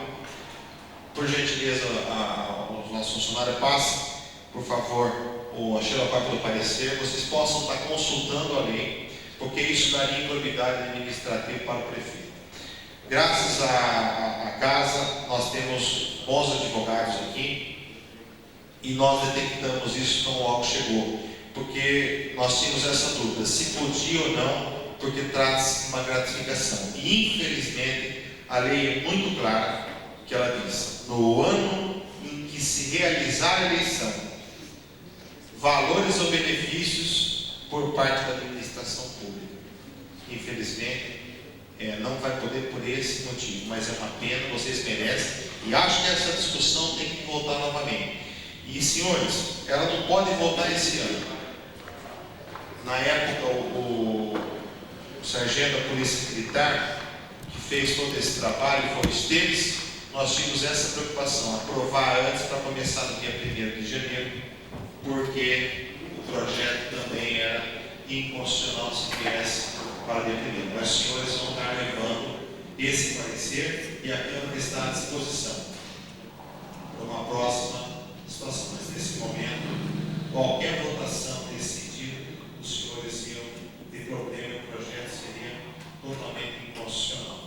Por gentileza, os nossos funcionários passem, por favor, a xeropapo do parecer, vocês possam estar consultando a lei, porque isso daria improbidade administrativa para o prefeito. Graças à casa, nós temos bons advogados aqui e nós detectamos isso quando logo chegou, porque nós tínhamos essa dúvida, se podia ou não, porque trata-se de uma gratificação. E infelizmente a lei é muito clara, que ela diz, no ano em que se realizar a eleição, valores ou benefícios por parte da administração pública. Infelizmente, não vai poder por esse motivo, mas é uma pena, vocês merecem, e acho que essa discussão tem que voltar novamente. E senhores, ela não pode voltar esse ano. Na época, o sargento da Polícia Militar, que fez todo esse trabalho, foi os deles, nós tínhamos essa preocupação, aprovar antes para começar no dia 1º de janeiro, porque o projeto também era inconstitucional se viesse para o dia 1º. Mas os senhores vão estar levando esse parecer e a Câmara está à disposição para uma próxima situação. Mas nesse momento, qualquer votação nesse sentido, os senhores iam ter problema, o projeto seria totalmente inconstitucional.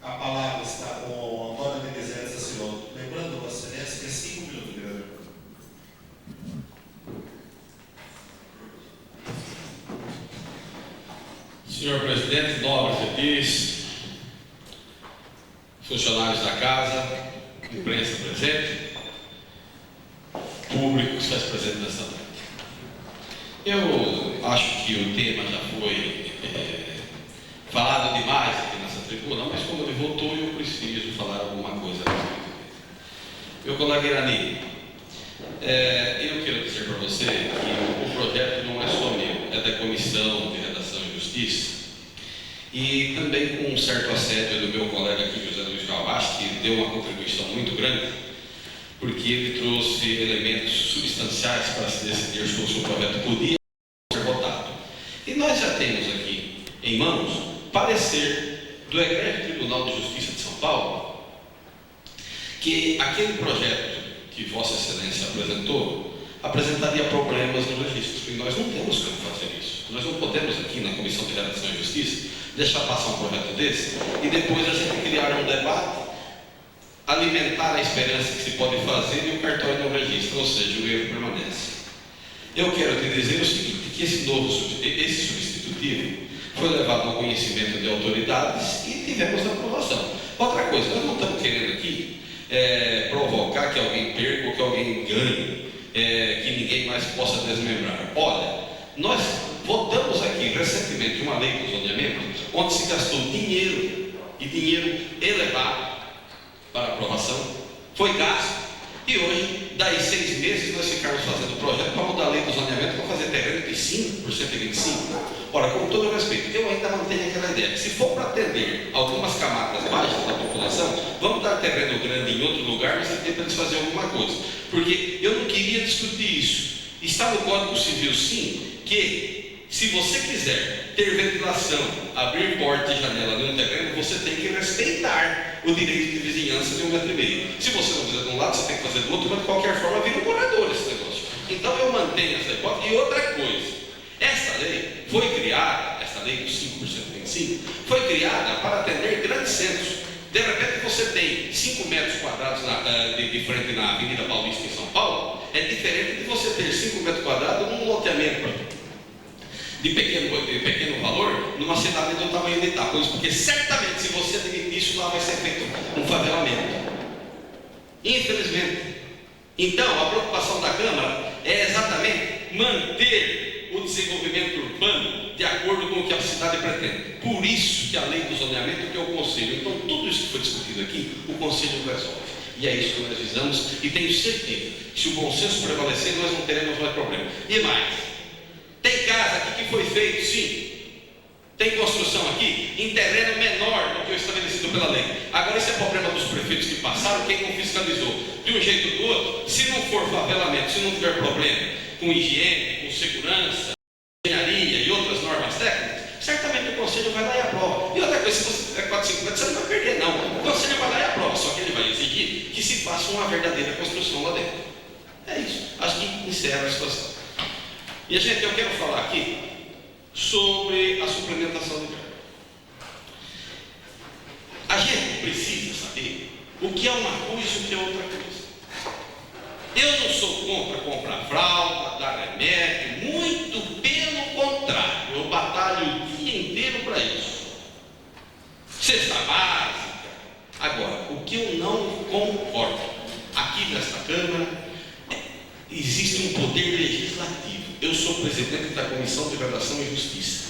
A palavra está com o Antônio Denizete Saciloto. Lembrando, Vossa Excelência, que é 5 minutos, vereador. Senhor presidente, nobres edis, funcionários da casa, imprensa presente, público que está presente nessa noite. Eu acho que o tema já foi falado demais aqui nessa tribuna, mas como ele votou, eu preciso falar alguma coisa a respeito dele. Meu colega Irani, eu quero dizer para você que o projeto não é só meu, é da Comissão de Redação e Justiça, e também com um certo assédio do meu colega aqui, José Luiz Galvaz, que deu uma contribuição muito grande, porque ele trouxe elementos substanciais para se decidir se o projeto podia ser votado. E nós já temos aqui em mãos parecer do Egrégio Tribunal de Justiça de São Paulo, que aquele projeto que Vossa Excelência apresentaria problemas no registro, e nós não temos como fazer isso. Nós não podemos aqui na Comissão de Redação e Justiça deixar passar um projeto desse e depois a gente criar um debate, alimentar a esperança que se pode fazer e o cartório não registra, ou seja, o erro permanece. Eu quero te dizer o seguinte, que esse substitutivo foi levado ao conhecimento de autoridades e tivemos a aprovação. Outra coisa, nós não estamos querendo aqui provocar que alguém perca ou que alguém ganhe, que ninguém mais possa desmembrar. Olha, nós votamos aqui recentemente uma lei de zoneamento onde se gastou dinheiro, e dinheiro elevado para aprovação, foi gasto, e hoje, daí 6 meses, nós ficamos fazendo o projeto para mudar a lei do zoneamento para fazer terreno de 5 por 125. Ora, com todo o respeito, eu ainda mantenho aquela ideia, se for para atender algumas camadas baixas da população, vamos dar terreno grande em outro lugar, mas tem para eles fazer alguma coisa, porque eu não queria discutir isso. Está no Código Civil, sim, que se você quiser ter ventilação, abrir porta e janela de um terreno, você tem que respeitar o direito de vizinhança de 1,5 metro. Se você não fizer de um lado, você tem que fazer do outro, mas de qualquer forma vira um morador esse negócio. Então eu mantenho essa hipótese. E outra coisa, essa lei foi criada, essa lei dos 5 por 125, foi criada para atender grandes centros. De repente você tem 5 metros quadrados de frente na Avenida Paulista em São Paulo, é diferente de você ter 5 metros quadrados num loteamento de pequeno valor numa cidade do tamanho de Itápolis, porque certamente se você admitir isso, lá vai ser feito um favelamento. Infelizmente. Então, a preocupação da Câmara é exatamente manter o desenvolvimento urbano de acordo com o que a cidade pretende. Por isso que a lei do zoneamento que é o Conselho. Então, tudo isso que foi discutido aqui, o Conselho resolve. E é isso que nós visamos, e tenho certeza que se o bom senso prevalecer, nós não teremos mais problema. E mais, tem casa aqui que foi feito, sim, tem construção aqui em terreno menor do que o estabelecido pela lei. Agora esse é problema dos prefeitos que passaram, quem não fiscalizou de um jeito ou do outro. Se não for favelamento, se não tiver problema com higiene, com segurança, engenharia e outras certamente o Conselho vai lá e aprova. E outra coisa, se você tiver 450, você não vai perder, não. O Conselho vai lá e aprova, só que ele vai exigir que se faça uma verdadeira construção lá dentro. É isso. Acho que encerra a situação. E, gente, eu quero falar aqui sobre a suplementação de verba. A gente precisa saber o que é uma coisa e o que é outra coisa. Eu não sou contra comprar fralda, dar remédio, muito pelo contrário, eu batalho o dia inteiro para isso. Cesta básica. Agora, o que eu não concordo, aqui nesta Câmara, existe um poder legislativo. Eu sou presidente da Comissão de Redação e Justiça.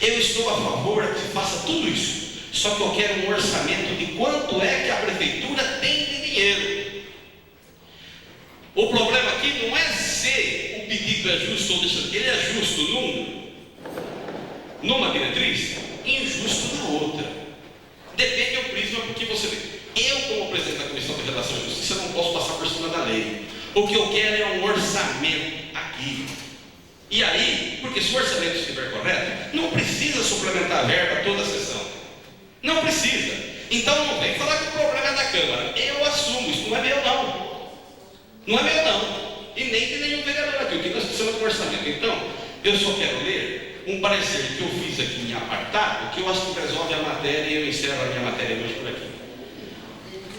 Eu estou a favor que se faça tudo isso, só que eu quero um orçamento de quanto é que a Prefeitura tem de dinheiro. O problema aqui não é se o pedido é justo ou deixa, ele é justo numa diretriz, injusto na outra. Depende do prisma, porque você vê. Eu, como presidente da Comissão de Redação e Justiça, não posso passar por cima da lei. O que eu quero é um orçamento aqui. E aí, porque se o orçamento estiver correto, não precisa suplementar a verba toda a sessão. Não precisa. Então não vem falar que o problema é da Câmara. Eu assumo, isso não é meu não. Não é meu não. E nem de nenhum vereador aqui. O que nós precisamos de um orçamento. Então, eu só quero ler um parecer que eu fiz aqui em apartado, que eu acho que resolve a matéria e eu encerro a minha matéria hoje por aqui.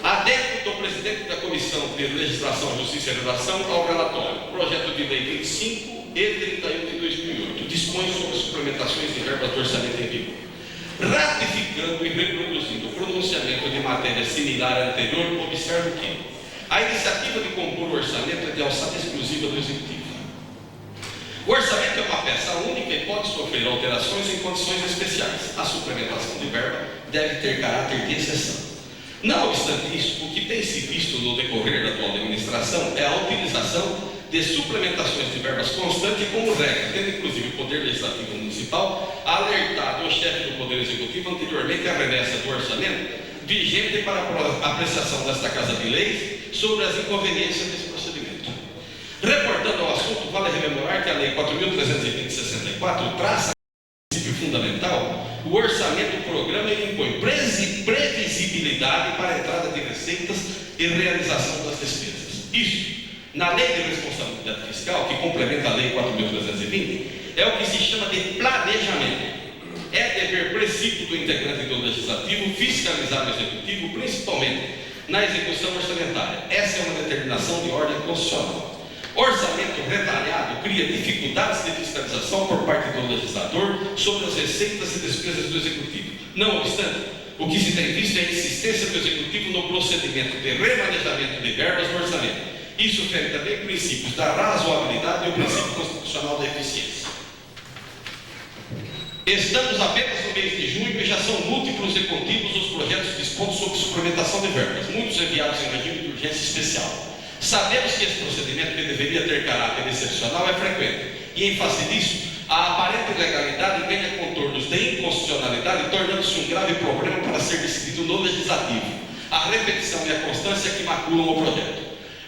Adentro do presidente da Comissão de Legislação, Justiça e Redação ao relatório, projeto de lei 25 e 31 de 2008, dispõe sobre suplementações de verbas do orçamento em vigor. Ratificando e reproduzindo o pronunciamento de matéria similar anterior, observo que a iniciativa de compor o orçamento é de alçada exclusiva do Executivo. O orçamento é uma peça única e pode sofrer alterações em condições especiais. A suplementação de verba deve ter caráter de exceção. Não obstante isso, o que tem se visto no decorrer da atual administração é a utilização de suplementações de verbas constantes como regra, tendo inclusive o Poder Legislativo Municipal alertado o chefe do Poder Executivo anteriormente à remessa do orçamento vigente para a apreciação desta Casa de Leis sobre as inconveniências desse procedimento. Reportando ao assunto, vale rememorar que a Lei 4.320/64 traça fundamental, o orçamento, o programa, ele impõe previsibilidade para a entrada de receitas e realização das despesas. Isso, na Lei de Responsabilidade Fiscal, que complementa a Lei 4.320, é o que se chama de planejamento. É dever preciso do integrante do Legislativo fiscalizar o Executivo, principalmente na execução orçamentária. Essa é uma determinação de ordem constitucional. Orçamento retalhado cria dificuldades de fiscalização por parte do legislador sobre as receitas e despesas do Executivo. Não obstante, o que se tem visto é a insistência do Executivo no procedimento de remanejamento de verbas no orçamento. Isso fere também princípios da razoabilidade e o princípio constitucional da eficiência. Estamos apenas no mês de junho e já são múltiplos e contínuos os projetos dispostos sobre suplementação de verbas, muitos enviados em regime de urgência especial. Sabemos que esse procedimento, que deveria ter caráter excepcional, é frequente, e em face disso, a aparente ilegalidade ganha contornos de inconstitucionalidade, tornando-se um grave problema para ser decidido no Legislativo. A repetição e a constância que maculam o projeto.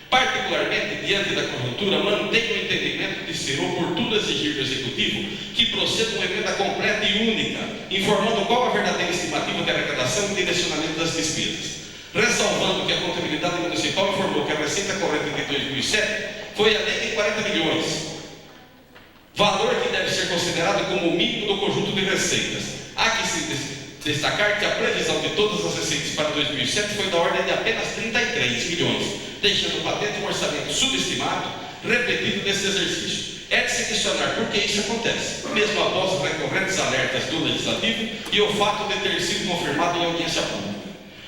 Particularmente, diante da conjuntura, mantenho o entendimento de ser oportuno exigir do Executivo que proceda uma emenda completa e única, informando qual a verdadeira estimativa de arrecadação e direcionamento das despesas. Ressalvando que a Contabilidade Municipal informou que a receita corrente de 2007 foi além de 40 milhões, valor que deve ser considerado como o mínimo do conjunto de receitas. Há que se destacar que a previsão de todas as receitas para 2007 foi da ordem de apenas 33 milhões, deixando patente um orçamento subestimado, repetido nesse exercício. É de se questionar por que isso acontece, mesmo após os recorrentes alertas do Legislativo e o fato de ter sido confirmado em audiência pública.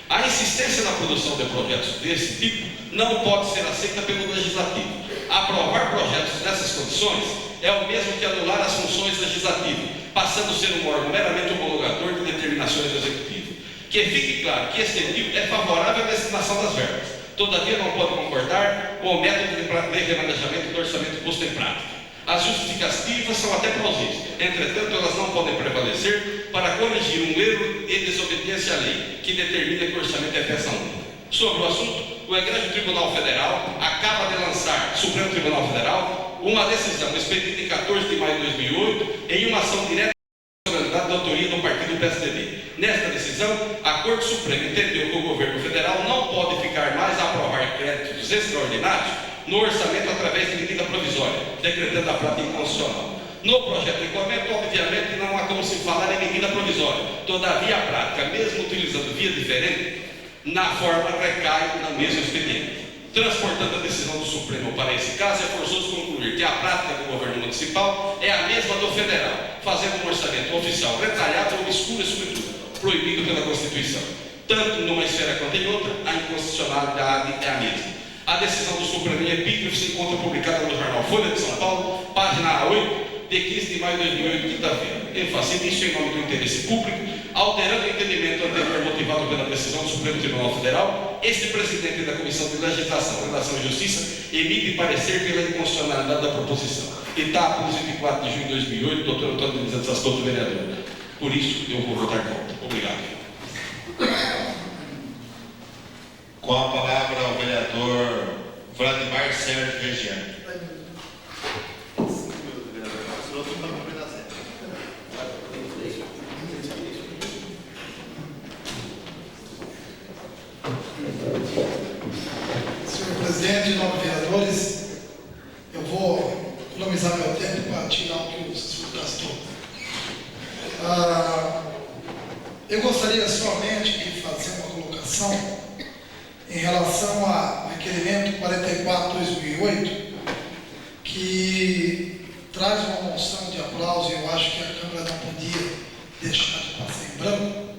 A insistência na produção de projetos desse tipo não pode ser aceita pelo Legislativo. Aprovar projetos nessas condições é o mesmo que anular as funções legislativas, passando a ser um órgão meramente homologador de determinações do Executivo. Que fique claro que este envio é favorável à destinação das verbas. Todavia, não pode concordar com o método de remanejamento do orçamento posto em prática. As justificativas são até plausíveis, entretanto, elas não podem prevalecer para corrigir um erro e desobediência à lei, que determina que o orçamento é peça única. Sobre o assunto, o Egrégio Tribunal Federal acaba de lançar, Supremo Tribunal Federal, uma decisão expedida em 14 de maio de 2008, em uma ação direta de autoria do partido PSDB. Nesta decisão, a Corte Suprema entendeu que o governo federal não pode ficar mais a aprovar créditos extraordinários no orçamento através de medida provisória, decretando a prática inconstitucional. No projeto de regulamento, obviamente, não há como se falar em medida provisória. Todavia, a prática, mesmo utilizando via diferente, na forma recai no mesmo expediente. Transportando a decisão do Supremo para esse caso, é forçoso concluir que a prática do governo municipal é a mesma do federal, fazendo um orçamento oficial retalhado, obscuro e, sobretudo, proibido pela Constituição. Tanto numa esfera quanto em outra, a inconstitucionalidade é a mesma. A decisão do Supremo em epígrafe se encontra publicada no jornal Folha de São Paulo, página 8, de 15 de maio de 2008, quinta-feira. Enfatiza isso em nome do interesse público, alterando o entendimento anterior motivado pela decisão do Supremo Tribunal Federal. Este presidente da Comissão de Legislação, Redação e Justiça emite parecer pela inconstitucionalidade da proposição. Etapa 24 de junho de 2008, doutor Antônio de Santos Assunto, vereador. Por isso, eu vou votar contra. Obrigado. Com a palavra o vereador Vladimir Sérgio Regiane. Senhor presidente, nobres vereadores, eu vou economizar meu tempo para tirar o que o senhor gastou. Eu gostaria somente de fazer uma colocação em relação ao requerimento 44/2008, que traz uma moção de aplauso, e eu acho que a Câmara não podia deixar de passar em branco,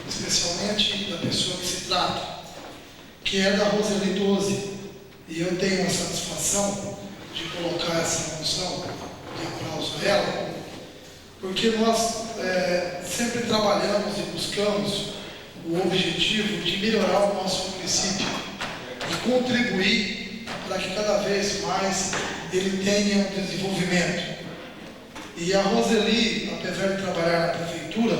especialmente da pessoa que se trata, que é da Roseli 12. E eu tenho a satisfação de colocar essa moção de aplauso a ela, porque nós sempre trabalhamos e buscamos o objetivo de melhorar o nosso município e contribuir para que cada vez mais ele tenha um desenvolvimento. E a Roseli, apesar de trabalhar na prefeitura,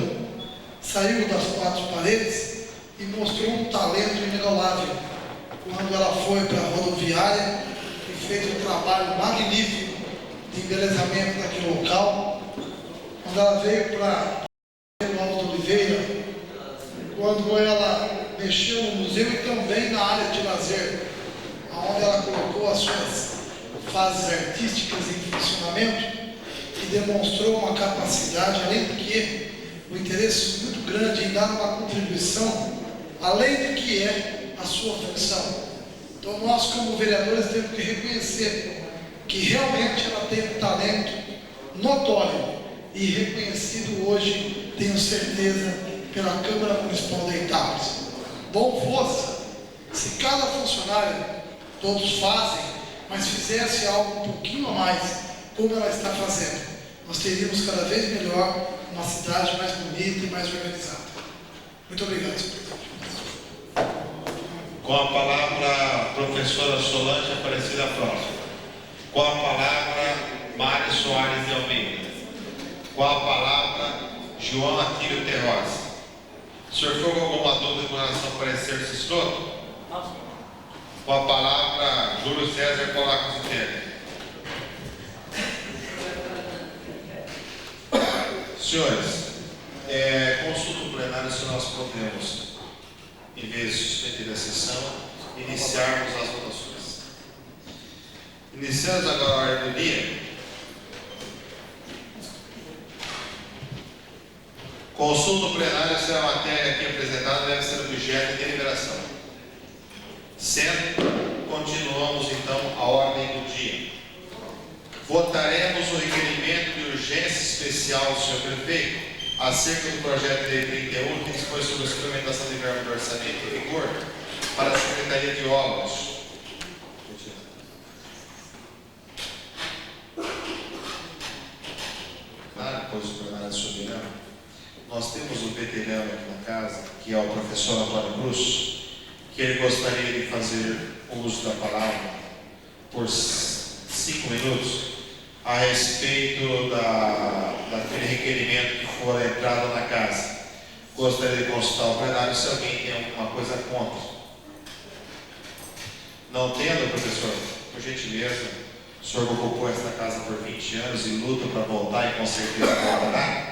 saiu das quatro paredes e mostrou um talento inigualável quando ela foi para a rodoviária e fez um trabalho magnífico de embelezamento daquele local. Quando ela veio para o Alto de Oliveira, quando ela mexeu no museu e também na área de lazer, onde ela colocou as suas fases artísticas em funcionamento e demonstrou uma capacidade, além do que um interesse muito grande em dar uma contribuição, além do que é a sua função. Então nós, como vereadores, temos que reconhecer que realmente ela tem um talento notório e reconhecido hoje, tenho certeza, pela Câmara Municipal de Itápolis. Bom fosse se cada funcionário, todos fazem, mas fizesse algo um pouquinho a mais, como ela está fazendo. Nós teríamos cada vez melhor uma cidade mais bonita e mais organizada. Muito obrigado, senhor presidente. Com a palavra a professora Solange Aparecida Próxima. Com a palavra Mário Soares de Almeida. Com a palavra João Atílio Terrosa. O senhor ficou com alguma dúvida com relação ao parecer Cistoto? Com a palavra Júlio César Polacos Inteiro. Senhores, consulta plenária se nós podemos, em vez de suspender a sessão, iniciarmos as votações. Iniciamos agora a ordem do dia. Consulta plenária se a matéria aqui apresentada deve ser objeto de deliberação. Sendo, continuamos então a ordem do dia. Votaremos o requerimento de urgência especial do senhor prefeito acerca do projeto de lei 31 que dispõe sobre a suplementação de verba do orçamento em vigor para a Secretaria de Obras. Depois do plenário soberano. Nós temos um veterano aqui na casa, que é o professor Antônio Cruz, que ele gostaria de fazer uso da palavra por 5 minutos a respeito daquele requerimento que for entrado na casa. Gostaria de consultar o plenário se alguém tem alguma coisa contra. Não tendo, professor, por gentileza, o senhor ocupou esta casa por 20 anos e luta para voltar e com certeza voltará.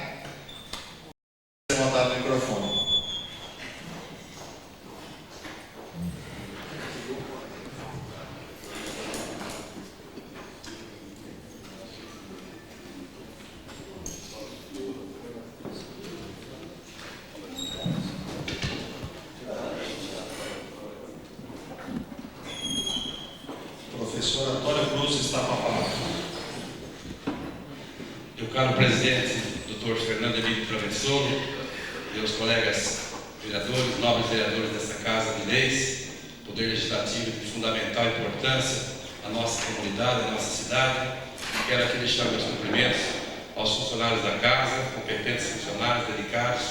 caro presidente, Dr. Fernando Emílio Travessolo, meus colegas vereadores, nobres vereadores dessa Casa de Leis, Poder Legislativo de fundamental importância à nossa comunidade, à nossa cidade. Quero aqui deixar meus cumprimentos aos funcionários da Casa, competentes funcionários, dedicados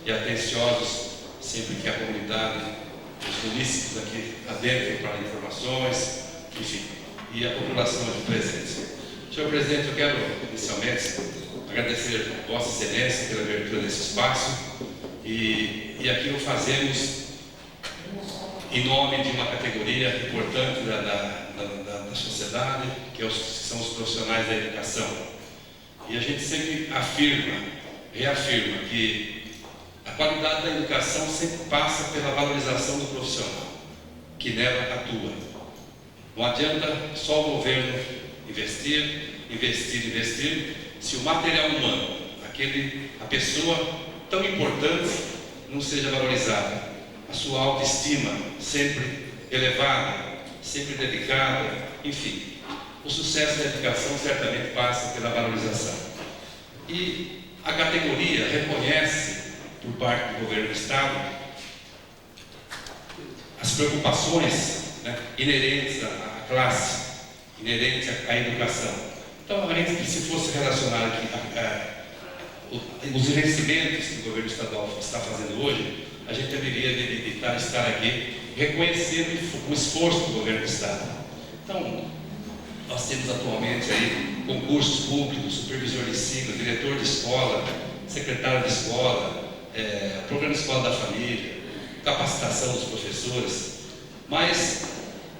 e atenciosos, sempre que a comunidade, os munícipes aqui adentro para informações, enfim, e a população aqui presente. Senhor presidente, eu quero inicialmente agradecer a Vossa Excelência pela abertura desse espaço e aqui o fazemos em nome de uma categoria importante da sociedade, que são os profissionais da educação. E a gente sempre reafirma que a qualidade da educação sempre passa pela valorização do profissional que nela atua. Não adianta só o governo investir, se o material humano, a pessoa tão importante, não seja valorizada, a sua autoestima sempre elevada, sempre dedicada, enfim. O sucesso da educação certamente passa pela valorização. E a categoria reconhece, por parte do governo do Estado, as preocupações, né, inerentes à classe, inerentes à educação. Então, a gente, se fosse relacionar aqui os investimentos que o governo estadual está fazendo hoje, a gente deveria estar aqui reconhecendo o esforço do governo do Estado. Então, nós temos atualmente aí concursos públicos, supervisor de ensino, diretor de escola, secretário de escola, programa de escola da família, capacitação dos professores. Mas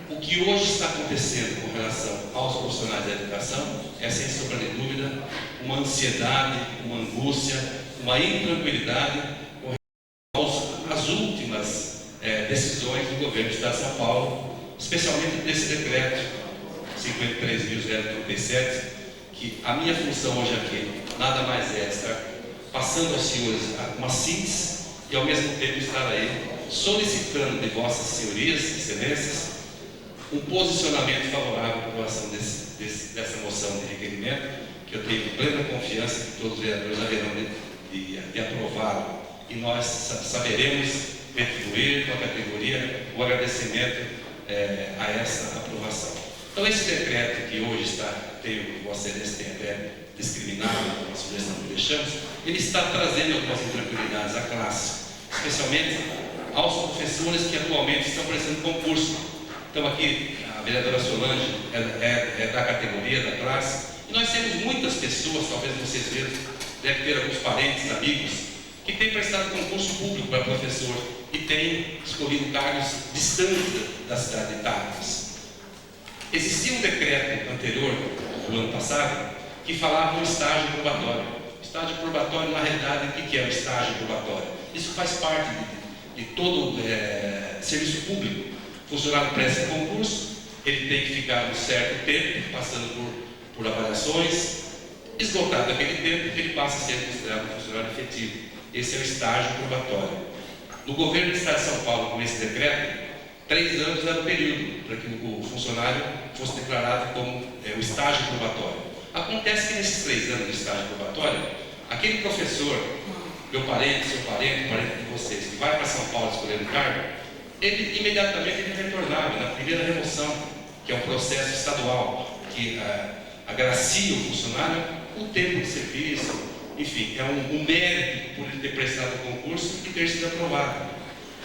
o que hoje está acontecendo com relação aos profissionais da educação é, sem sombra de dúvida, uma ansiedade, uma angústia, uma intranquilidade com relação às últimas decisões do governo do Estado de São Paulo, especialmente desse decreto 53.037, que a minha função hoje aqui nada mais é estar passando aos senhores uma síntese e ao mesmo tempo estar aí solicitando de vossas senhorias, excelências, um posicionamento favorável à aprovação dessa moção de requerimento, que eu tenho plena confiança que todos os vereadores haverão de aprová-lo, e nós saberemos retribuir com a categoria o agradecimento a essa aprovação. Então, esse decreto que hoje Vossa Excelência tem até discriminado, uma sugestão que deixamos, ele está trazendo algumas intranquilidades à classe, especialmente aos professores que atualmente estão prestando concurso. Então, aqui, a vereadora Solange é da categoria, da classe, e nós temos muitas pessoas, talvez vocês vejam, devem ter alguns parentes, amigos, que têm prestado concurso público para professor e têm escolhido cargos distantes da cidade de Itápolis. Existia um decreto anterior, do ano passado, que falava do estágio probatório. O estágio probatório, na realidade, o que é o estágio probatório? Isso faz parte de todo serviço público. O funcionário presta concurso, ele tem que ficar um certo tempo, passando por avaliações, esgotado aquele tempo, ele passa a ser considerado um funcionário efetivo. Esse é o estágio probatório. No governo do Estado de São Paulo, com esse decreto, 3 anos era o período para que o funcionário fosse declarado como o estágio probatório. Acontece que nesses 3 anos de estágio probatório, aquele professor, meu parente, seu parente, parente de vocês, que vai para São Paulo escolher um cargo, ele imediatamente é retornado na primeira remoção, que é um processo estadual, que agracia o funcionário o tempo de serviço, enfim, é um mérito por ele ter prestado o concurso e ter sido aprovado.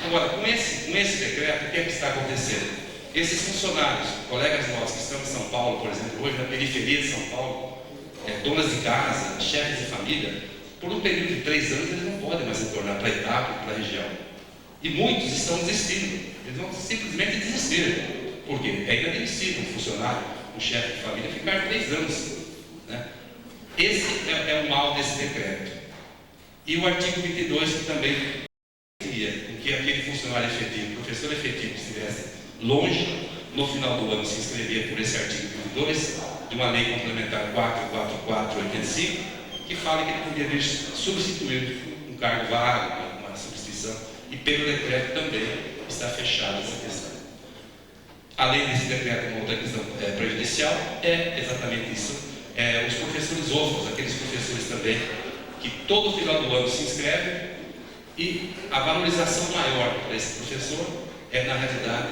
Agora, com esse decreto, o que é que está acontecendo? Esses funcionários, colegas nossos que estão em São Paulo, por exemplo, hoje na periferia de São Paulo, donas de casa, chefes de família, por um período de 3 anos eles não podem mais retornar para a Itápolis, para a região. E muitos estão desistindo, eles vão simplesmente desistir. Por quê? É inadmissível um funcionário, um chefe de família, ficar 3 anos. Né? Esse é o mal desse decreto. E o artigo 22, que também com que aquele funcionário efetivo, professor efetivo, que estivesse longe, no final do ano se inscrevia por esse artigo 22, de uma lei complementar 444/85, que fala que ele podia vir substituir um cargo vago, uma substituição, e pelo decreto também está fechada essa questão. Além desse decreto, uma outra questão prejudicial é exatamente isso, os professores outros, aqueles professores também, que todo final do ano se inscrevem, e a valorização maior para esse professor é, na realidade,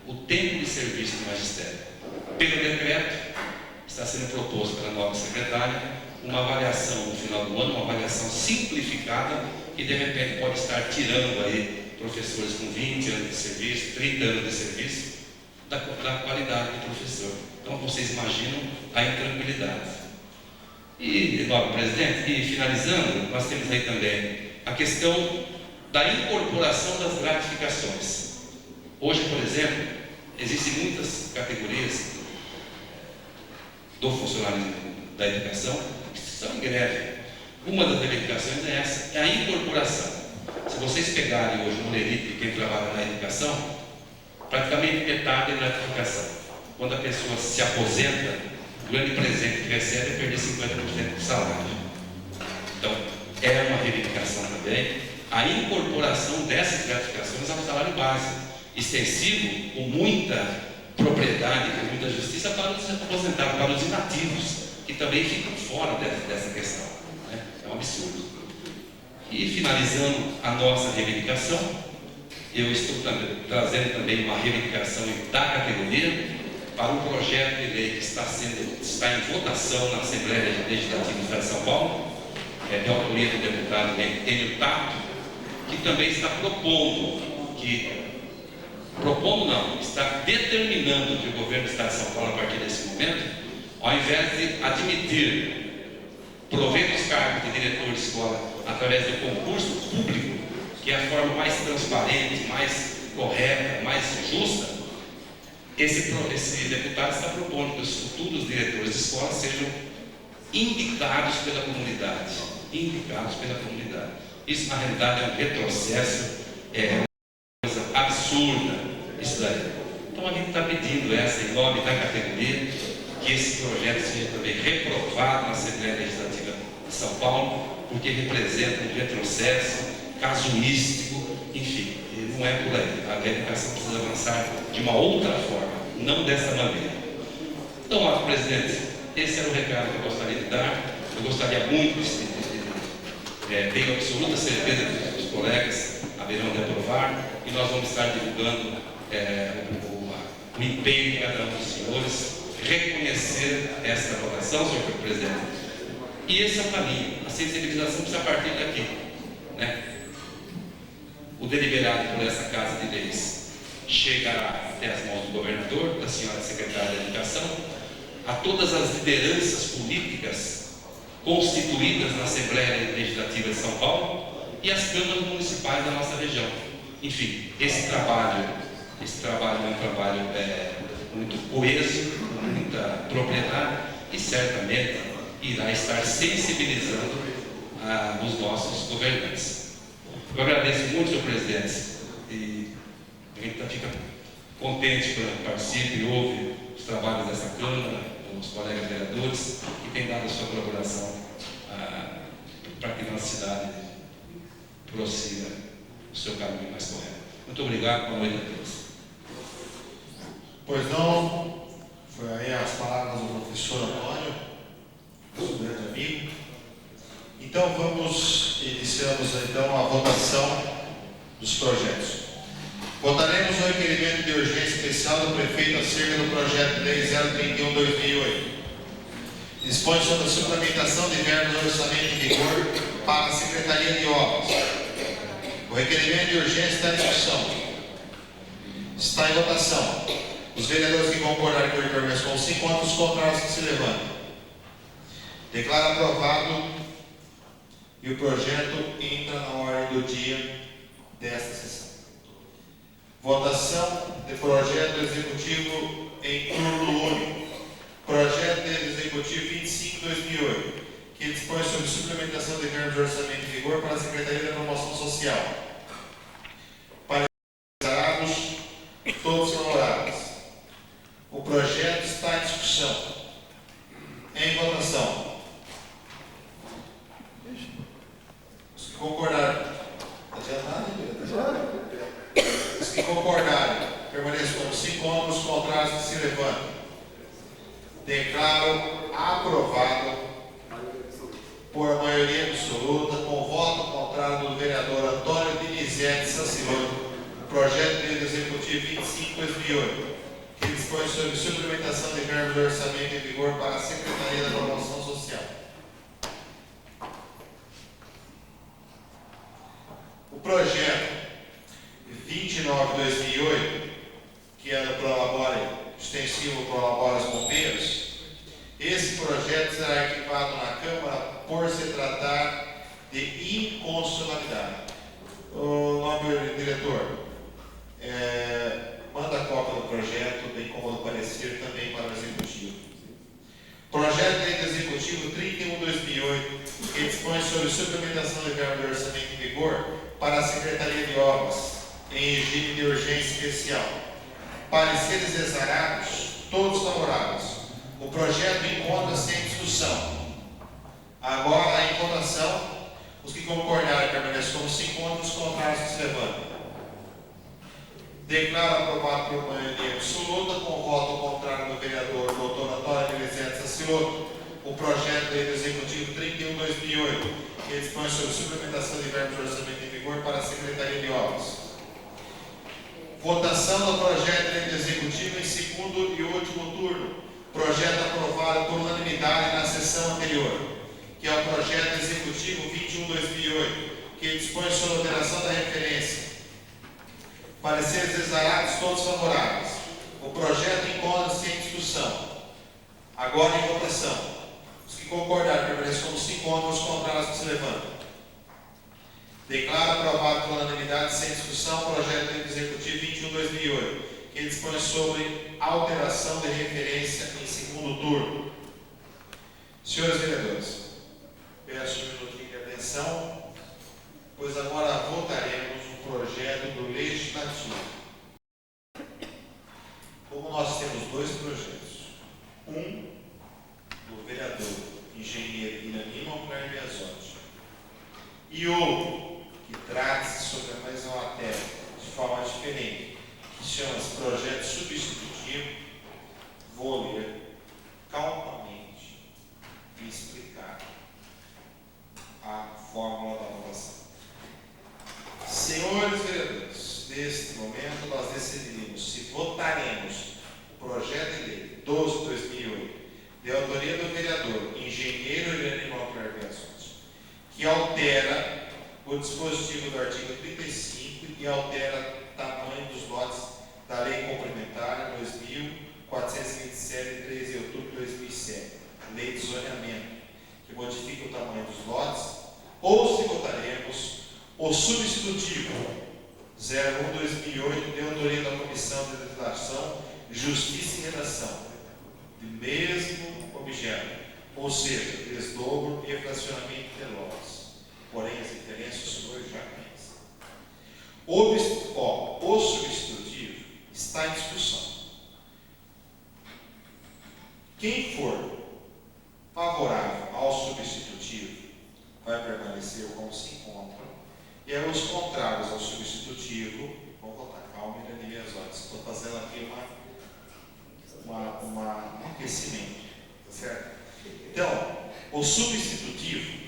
o tempo de serviço do magistério. Pelo decreto, está sendo proposto pela nova secretária uma avaliação no final do ano, uma avaliação simplificada, que de repente pode estar tirando aí professores com 20 anos de serviço, 30 anos de serviço, da qualidade do professor. Então vocês imaginam a intranquilidade. E, nobre presidente, e finalizando, nós temos aí também a questão da incorporação das gratificações. Hoje, por exemplo, existem muitas categorias do funcionário da educação que estão em greve. Uma das reivindicações é essa, é a incorporação. Se vocês pegarem hoje no Lerite, quem trabalha na educação, praticamente metade é gratificação. Quando a pessoa se aposenta, o grande presente que recebe é perder 50% do salário. Então, é uma reivindicação também a incorporação dessas gratificações ao salário base, extensivo, com muita propriedade, com muita justiça para os aposentados, para os inativos, que também ficam fora dessa questão. Né? É um absurdo. E finalizando a nossa reivindicação, eu estou trazendo também uma reivindicação da categoria para um projeto de lei que está em votação na Assembleia Legislativa do Estado de São Paulo, de autoria do deputado Enio Tato, que também está está determinando que o governo do Estado de São Paulo, a partir desse momento, ao invés de admitir prover os cargos de diretor de escola através do concurso público, que é a forma mais transparente, mais correta, mais justa, esse deputado está propondo que os futuros diretores de escola sejam indicados pela comunidade. Isso, na realidade, é um retrocesso, é uma coisa absurda, isso daí. Então, a gente está pedindo em nome da categoria, que esse projeto seja também reprovado na Assembleia Legislativa de São Paulo, porque representa um retrocesso casuístico, enfim, não é por aí. A educação precisa avançar de uma outra forma, não dessa maneira. Então, nosso presidente, esse era o recado que eu gostaria de dar. Eu gostaria muito tenho absoluta certeza que os colegas haverão de aprovar, e nós vamos estar divulgando o empenho de cada um dos senhores, reconhecer esta votação, senhor presidente. E esse é o caminho. A sensibilização precisa partir daqui, né? O deliberado por essa Casa de Leis chegará até as mãos do governador, da senhora secretária da Educação, a todas as lideranças políticas constituídas na Assembleia Legislativa de São Paulo e as câmaras municipais da nossa região. Enfim, esse trabalho é um trabalho muito coeso, com muita propriedade, e certamente irá estar sensibilizando os nossos governantes. Eu agradeço muito, senhor presidente, e a gente fica contente quando participa e ouve os trabalhos dessa Câmara, os colegas vereadores, que têm dado a sua colaboração para que nossa cidade prossiga o seu caminho mais correto. Muito obrigado, boa noite a todos. Pois não, foi aí as palavras do professor Antônio, nosso grande amigo. Então iniciamos então a votação dos projetos. Votaremos o requerimento de urgência especial do prefeito acerca do projeto de lei 031/2008. Dispõe sobre a suplementação de verbas do orçamento em vigor para a Secretaria de Obras. O requerimento de urgência está em discussão. Está em votação. Os vereadores que concordarem com o requerimento com 5 votos contrários que se levantam. Declaro aprovado e o projeto entra na ordem do dia desta sessão. Votação de projeto executivo em turno único. Projeto de executivo 25/2008, que dispõe sobre suplementação de verbas de orçamento em vigor para a Secretaria da Promoção Social. Pareceres, todos favoráveis. O projeto está em discussão. Em votação. Os que concordarem. Os que concordarem, permaneçam com 5 ombros contrários que se levantam. Declaro aprovado por maioria absoluta, com voto contrário do vereador Antônio Dinizete Saciloto, o projeto de lei do Executivo 25/2008, que dispõe sobre suplementação de verbas do orçamento em vigor para a Secretaria da Promoção Social. O projeto 29/2008, que é o Prolabore, extensivo Prolabore aos Bombeiros, esse projeto será arquivado na Câmara por se tratar de inconstitucionalidade. O nobre diretor, manda a cópia do projeto, bem como do parecer também para o Executivo. Projeto de lei do Executivo 31/2008, que dispõe sobre suplementação de verba do orçamento em vigor para a Secretaria de Obras, em regime de urgência especial. Pareceres exarados, todos favoráveis. O projeto encontra-se em discussão. Agora, em votação, os que concordarem permanecem como se encontram, os contrários que se levantam. Declaro aprovado por maioria absoluta, com voto contrário do vereador Dr. Antônio Dinizete Saciloto, o projeto de lei do Executivo 31/2008, que dispõe sobre suplementação de verbas do orçamento em vigor para a Secretaria de Obras. Votação do projeto de lei do Executivo em segundo e último turno. Projeto aprovado por unanimidade na sessão anterior, que é o projeto executivo 21/2008, que dispõe sobre alteração da referência. Pareceres exarados, todos favoráveis. O projeto encontra-se em discussão. Agora em votação. Os que concordarem permaneçam como se encontram, os contrários que se levantam. Declaro aprovado por unanimidade, sem discussão, o projeto de lei do Executivo 21/2008, que dispõe sobre alteração de referência em segundo turno. Senhores vereadores, peço um minutinho de atenção, pois agora votaremos o projeto do Legislativo. Como nós temos dois projetos, um do vereador engenheiro Irani Monclar Biasotti e outro que trata-se sobre a mesma matéria de forma diferente, que chama-se projeto substitutivo, vou ler calmamente e explicar a fórmula da votação. Senhores vereadores, neste momento nós decidiremos se votaremos o projeto de lei 12/2008, de autoria do vereador engenheiro Irani Monclar Biasotti, que altera o dispositivo do artigo 35 e altera o tamanho dos lotes da Lei Complementar 2.427, de 13 de outubro de 2007, Lei de Zoneamento, que modifica o tamanho dos lotes, ou se votaremos o substitutivo 01/2008, de autoria da Comissão de Legislação, Justiça e Redação, de mesmo objeto, ou seja, desdobro e fracionamento de lotes. Porém, as diferenças o senhor já conhece. O substitutivo está em discussão. Quem for favorável ao substitutivo vai permanecer como se encontra, e aí os contrários ao substitutivo vão votar. Calma, Irani Biasotti, estou fazendo aqui um aquecimento, tá certo? Então, o substitutivo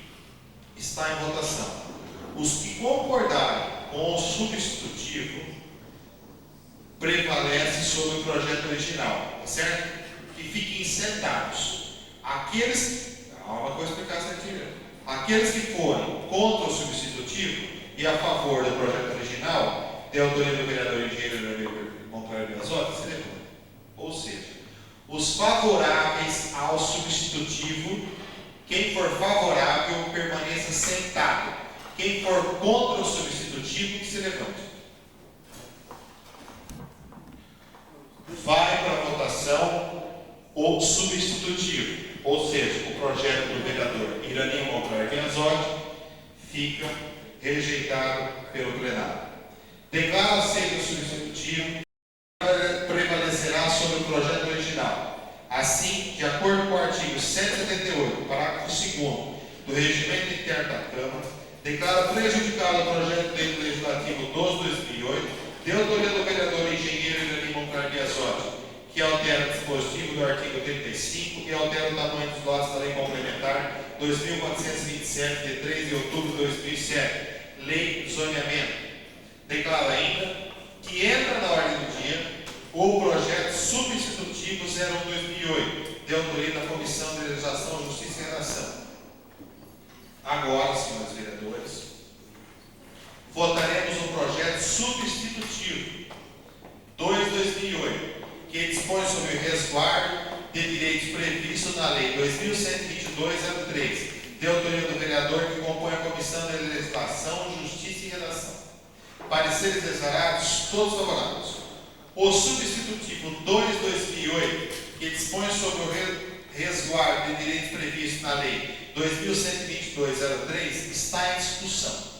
está em votação. Os que concordarem com o substitutivo prevalecem sobre o projeto original, tá certo? Que fiquem sentados. Calma que eu vou explicar certinho. Aqueles que forem contra o substitutivo e a favor do projeto original, de autoria do vereador engenheiro Monclar Biasotti, se levantam. Ou seja, os favoráveis ao substitutivo, quem for favorável permaneça sentado. Quem for contra o substitutivo, que se levante. Vai para a votação o substitutivo, ou seja, o projeto do vereador Irani Monclar Biasotti fica rejeitado pelo plenário. Declaro aceito o substitutivo, prevalecerá sobre o projeto original. Assim, de acordo com o artigo 178, parágrafo 2º do Regimento Interno da Câmara, declaro prejudicado o projeto de lei legislativo 12/2008, de autoria do vereador engenheiro Irani Monclar Biasotti, que altera o dispositivo positivo do artigo 85 e altera o tamanho dos lotes da Lei Complementar 2.427, de 3 de outubro de 2007, Lei de Zoneamento. Declara ainda que entra na ordem do dia o projeto substitutivo 01/2008, de autoria da Comissão de Legislação, Justiça e Redação. Agora, senhores vereadores, votaremos o projeto substitutivo 2/2008, que dispõe sobre o resguardo de direitos previstos na Lei 2122/03, de autoria do vereador que compõe a Comissão de Legislação, Justiça e Redação. Pareceres exarados, todos favoráveis. O substitutivo 2/2008, que dispõe sobre o resguardo de direitos previstos na Lei 2122/03, está em discussão.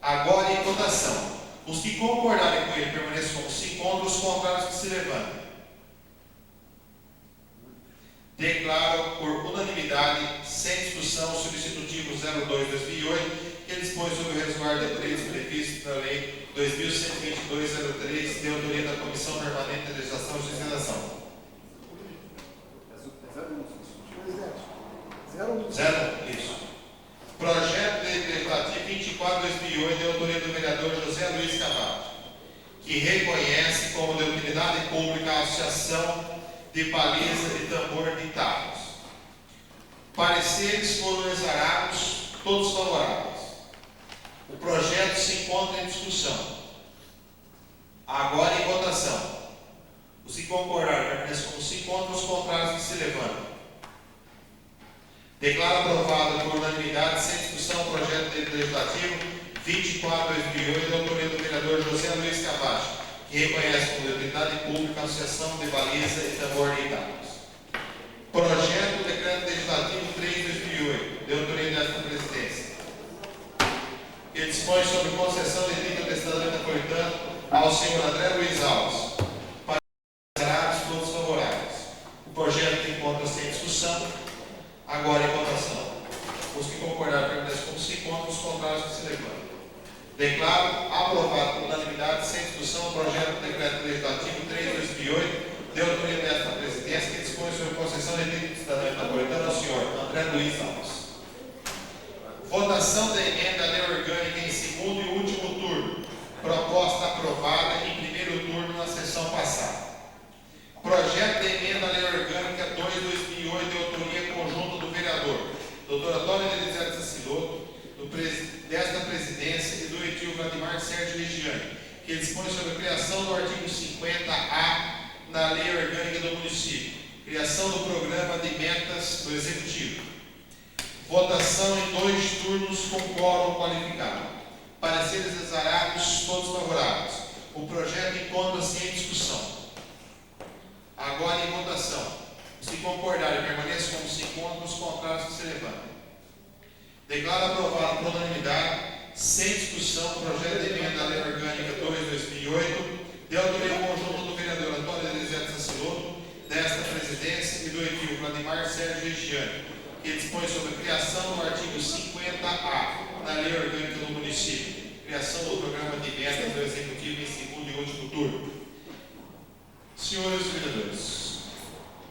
Agora em votação. Os que concordarem com ele permaneçam como se encontram, os contrários que se levantem. Declaro por unanimidade, sem discussão, o substitutivo 02/2008, que dispõe sobre o resguardo de direitos previstos na Lei 2122/03, de autoria da Comissão Permanente de Legislação, Justiça e Redação. Isso. Projeto Legislativo 24/2008, de autoria do vereador José Luiz Cavaco, que reconhece como de utilidade pública a Associação de Baliza de Tambor de Itápolis. Pareceres foram exarados, todos favoráveis. O projeto se encontra em discussão. Agora em votação. Os que concordarem permaneçam como se encontram, os contrários que se levantam. Declaro aprovado por unanimidade, sem discussão, o projeto legislativo 24/2008, de autoria do vereador José Luiz Cavaco, que reconhece como de utilidade pública a Associação de Baliza e Tambor de Itápolis. Projeto do Decreto Legislativo 3/2008, de autoria desta presidência, que dispõe sobre concessão de título de cidadão metropolitano ao senhor André Luiz Alves. Pareceres todos favoráveis. O projeto encontra-se em discussão. Agora em votação. Os que concordarem permanecem como se encontram, os contrários que se levantam. Declaro aprovado por unanimidade, sem discussão, o projeto do Decreto Legislativo 3/2008, de autoria desta presidência, que dispõe sobre concessão de título de cidadão metropolitano ao senhor André Luiz Alves. Votação da emenda à lei orgânica em segundo e último turno. Proposta aprovada em primeiro turno na sessão passada. Projeto de emenda à lei orgânica 2/2008, de autoria conjunta do vereador Dr. Antônio Elisete Saciloto, desta presidência, e do edil Vladimar Sérgio Regiane, que dispõe sobre a criação do artigo 50A na lei orgânica do município, criação do programa de metas do executivo. Votação em 2 turnos com quórum qualificado. Pareceres exarados, todos favoráveis. O projeto encontra-se em discussão. Agora em votação. Os que concordarem permaneçam como se encontram, os contrários que se levantam. Declaro aprovado por unanimidade, sem discussão, o projeto de emenda à lei orgânica 2/2008, de autoria conjunta do vereador Antônio Elisete Saciloto, desta presidência, e do edil Vladimar Sérgio Regiane, que dispõe sobre a criação do artigo 50A na lei orgânica do município, criação do programa de metas do executivo em segundo e último turno. Senhores vereadores,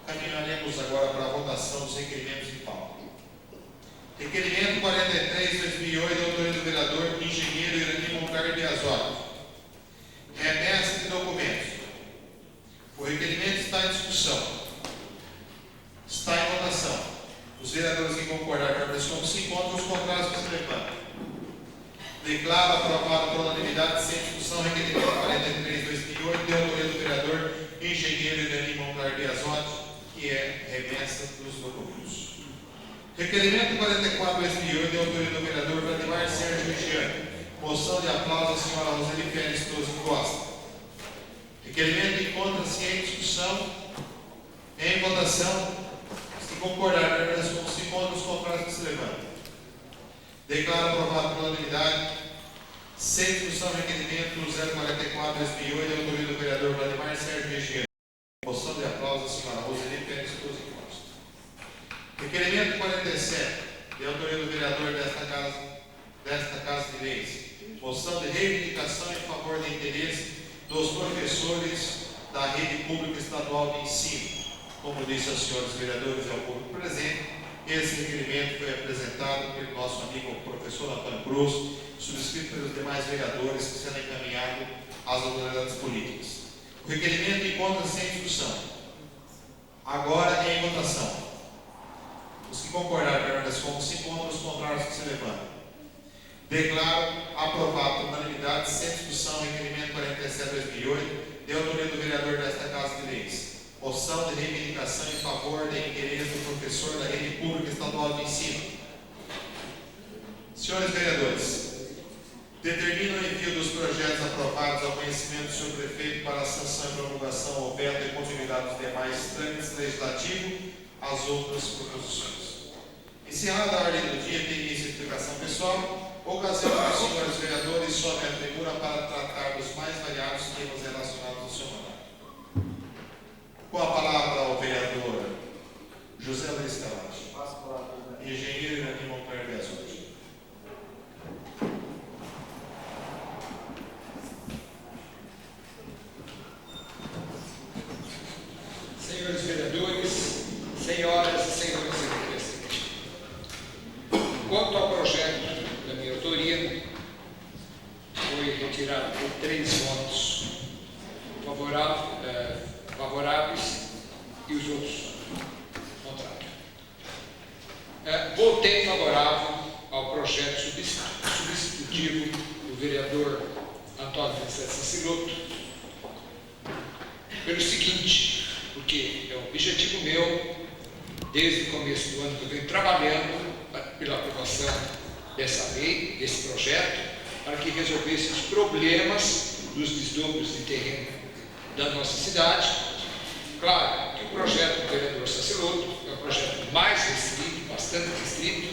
caminharemos agora para a votação dos requerimentos de pauta. Requerimento 43/2008, de autoria do vereador engenheiro Irani Moncar de Azoto. Remessa de documentos. O requerimento está em discussão. Está em votação. Os vereadores que concordarem permaneçam como se encontram, os contrários que se levantam. Declaro aprovado por unanimidade, sem discussão, o requerimento 43/2008, de autoria do vereador engenheiro Irani Moncar de Azoto, que é remessa dos documentos. Requerimento 44/2008, de autoria do vereador Vladimar Sérgio Regiane. Moção de aplauso à senhora Roseli Pérez Toso Costa. Requerimento encontra-se em discussão. Em votação. Se concordar, permaneçam como se encontram, os contrários que se levantam. Declaro aprovado por unanimidade, sem discussão, o requerimento 044/2008, de autoria do vereador Vladimar Sérgio Regiane. Moção de aplauso à senhora Roseli Pérez Toso Costa. Requerimento 47, de autoria do vereador desta Casa de Leis. Moção de reivindicação em favor do interesse dos professores da rede pública estadual de ensino. Como disse aos senhores vereadores e ao público presente, esse requerimento foi apresentado pelo nosso amigo professor Antônio Cruz, subscrito pelos demais vereadores, sendo encaminhado às autoridades políticas. O requerimento encontra-se em discussão. Agora é em votação. Os que concordarem permaneçam como se encontram, os contrários que se levantam. Declaro aprovado por unanimidade, sem discussão, o requerimento 47/2008, de autoria do vereador desta Casa de Leis. Moção de reivindicação em favor da interesse do professor da rede pública estadual de ensino. Senhores vereadores, determino o envio dos projetos aprovados ao conhecimento do senhor prefeito para a sanção e promulgação ao veto e continuidade dos demais trâmites legislativos às outras proposições. Encerrada a ordem do dia, tem início a explicação pessoal, ocasião para os senhores vereadores sobe a tribuna para tratar dos mais variados temas relacionados ao seu mandato. Com a palavra ao vereador José Luiz Calacho, engenheiro Irani Monteiro de Azul. Senhores vereadores, senhoras e senhores aqui presentes. Quanto ao projeto da minha autoria, foi retirado por 3 votos favoráveis e os outros contrários. Votei favorável ao projeto substitutivo do vereador Antônio Vicente Saciloto, pelo seguinte, porque é um objetivo meu, desde o começo do ano que eu venho trabalhando pela aprovação dessa lei, desse projeto, para que resolvesse os problemas dos desdobros de terreno da nossa cidade. Claro que o projeto do vereador Saciloto é um projeto mais restrito, bastante restrito,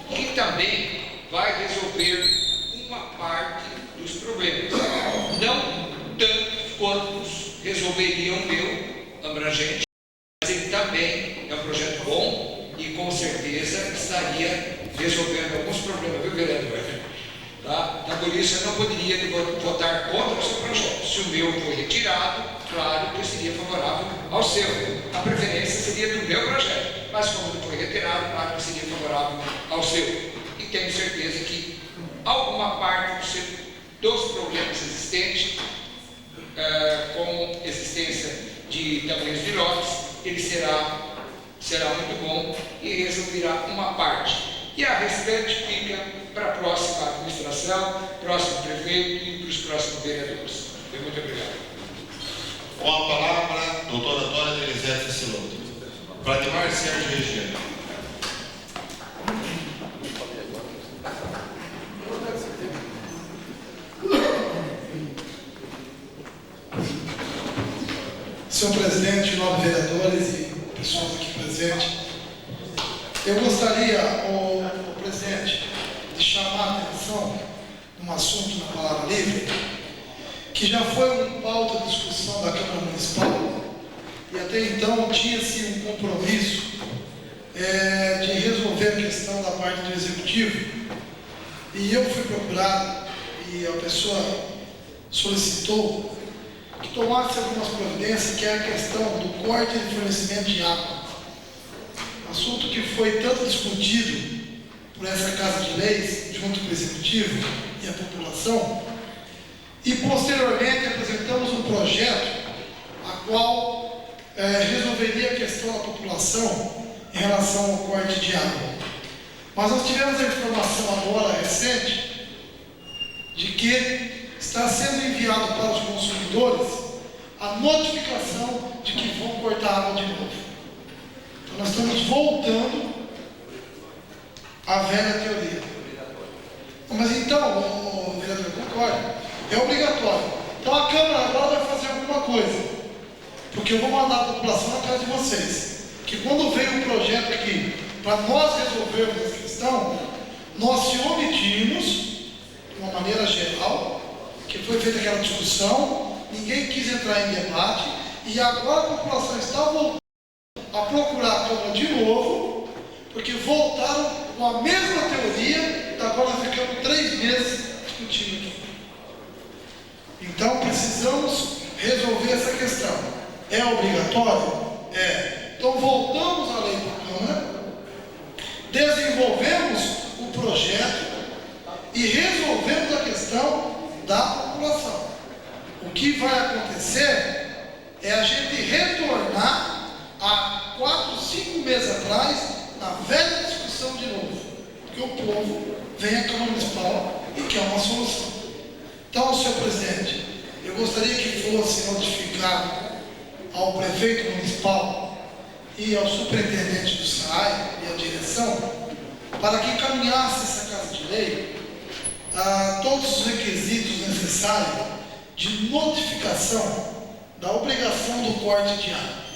que também vai resolver uma parte dos problemas. Não tanto quanto resolveria o meu abrangente, mas ele também é um projeto bom e com certeza estaria resolvendo alguns problemas, viu, vereador? Tá? Então, por isso, eu não poderia votar contra o seu projeto. Se o meu foi retirado, claro que eu seria favorável ao seu. A preferência seria do meu projeto, mas como ele foi retirado, claro que eu seria favorável ao seu. E tenho certeza que alguma parte dos problemas existentes, com existência de tamanhos de lotes, ele será muito bom e resolverá uma parte. E a restante fica para a próxima administração, próximo prefeito e para os próximos vereadores. Muito obrigado. Com a palavra, doutor Antônio Elisete Saciloto. Vladimir Sérgio Regiano. Senhor presidente, nobres vereadores e pessoal aqui presente, eu gostaria, o presidente, de chamar a atenção num assunto na palavra livre, que já foi um pauta de discussão da Câmara Municipal e até então tinha-se um compromisso de resolver a questão da parte do Executivo, e eu fui procurado e a pessoa solicitou que tomasse algumas providências, que é a questão do corte de fornecimento de água. Assunto que foi tanto discutido por essa Casa de Leis, junto com o Executivo e a população, e posteriormente apresentamos um projeto a qual resolveria a questão da população em relação ao corte de água. Mas nós tivemos a informação agora recente de que está sendo enviado para os consumidores a notificação de que vão cortar água de novo. Então nós estamos voltando à velha teoria. Mas então, o vereador concorda, é obrigatório. Então a Câmara agora vai fazer alguma coisa, porque eu vou mandar a população na casa de vocês, que quando veio o projeto aqui, para nós resolvermos essa questão, nós se omitimos, de uma maneira geral, que foi feita aquela discussão, ninguém quis entrar em debate, e agora a população está voltando a procurar a Câmara de novo, porque voltaram com a mesma teoria, da qual nós ficamos 3 meses discutindo aqui. Então precisamos resolver essa questão. É obrigatório? É. Então voltamos à lei para a Câmara, desenvolvemos o projeto e resolvemos a questão da população. O que vai acontecer é a gente retornar a 4, 5 meses atrás, na velha discussão de novo, porque o povo vem à Câmara Municipal e quer uma solução. Então, senhor presidente, eu gostaria que fosse notificado ao prefeito municipal e ao superintendente do SAAI e à direção, para que encaminhasse essa casa de lei a todos os requisitos necessários de notificação da obrigação do corte de área.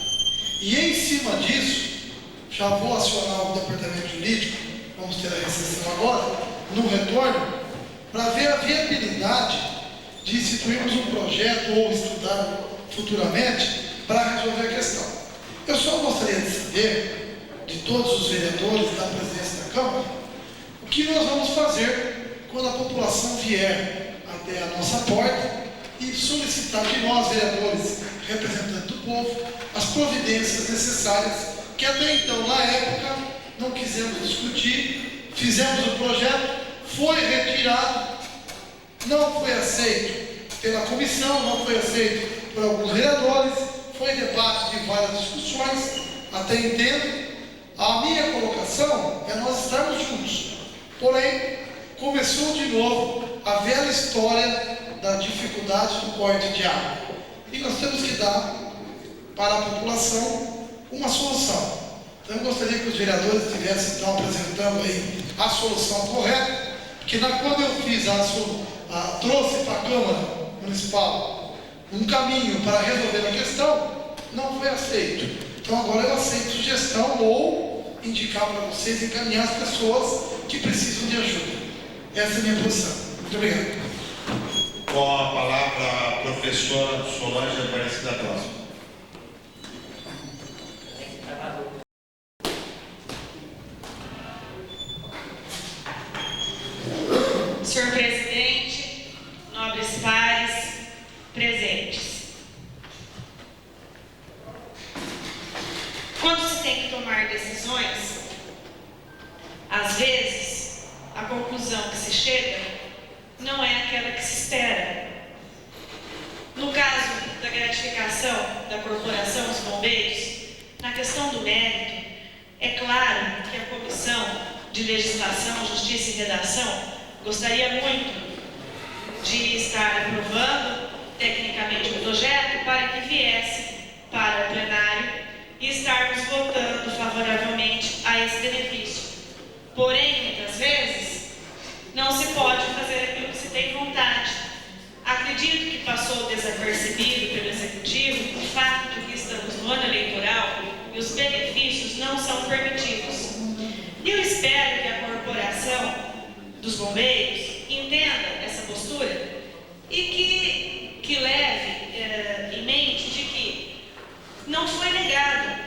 E em cima disso, já vou acionar o departamento jurídico, vamos ter a recessão agora, no retorno, para ver a viabilidade de instituirmos um projeto ou estudar futuramente para resolver a questão. Eu só gostaria de saber, de todos os vereadores da presidência da Câmara, o que nós vamos fazer quando a população vier até a nossa porta e solicitar que nós, vereadores, representantes do povo, as providências necessárias, que até então, na época, não quisemos discutir, fizemos o projeto, foi retirado, não foi aceito pela comissão, não foi aceito por alguns vereadores, foi debate de várias discussões, até entendo. A minha colocação é nós estarmos juntos, porém, começou de novo a velha história da dificuldade do corte de água. E nós temos que dar para a população uma solução. Então eu gostaria que os vereadores estivessem então apresentando aí a solução correta, porque quando eu fiz trouxe para a Câmara Municipal um caminho para resolver a questão, não foi aceito. Então agora eu aceito sugestão ou indicar para vocês encaminhar as pessoas que precisam de ajuda. Essa é a minha posição. Muito obrigado. Com a palavra a professora Solange Aparecida Próxima. Senhor presidente, nobres pares presentes. Quando se tem que tomar decisões, às vezes a conclusão que se chega não é aquela que se espera. No caso da gratificação da corporação dos bombeiros, na questão do mérito, é claro que a Comissão de Legislação, Justiça e Redação gostaria muito de estar aprovando tecnicamente o projeto para que viesse para o plenário e estarmos votando favoravelmente a esse benefício. Porém, muitas vezes, não se pode fazer aquilo que se tem vontade. Acredito que passou desapercebido pelo Executivo o fato de que estamos no ano eleitoral e os benefícios não são permitidos. E eu espero que a corporação dos bombeiros entenda essa postura e que leve em mente de que não foi negado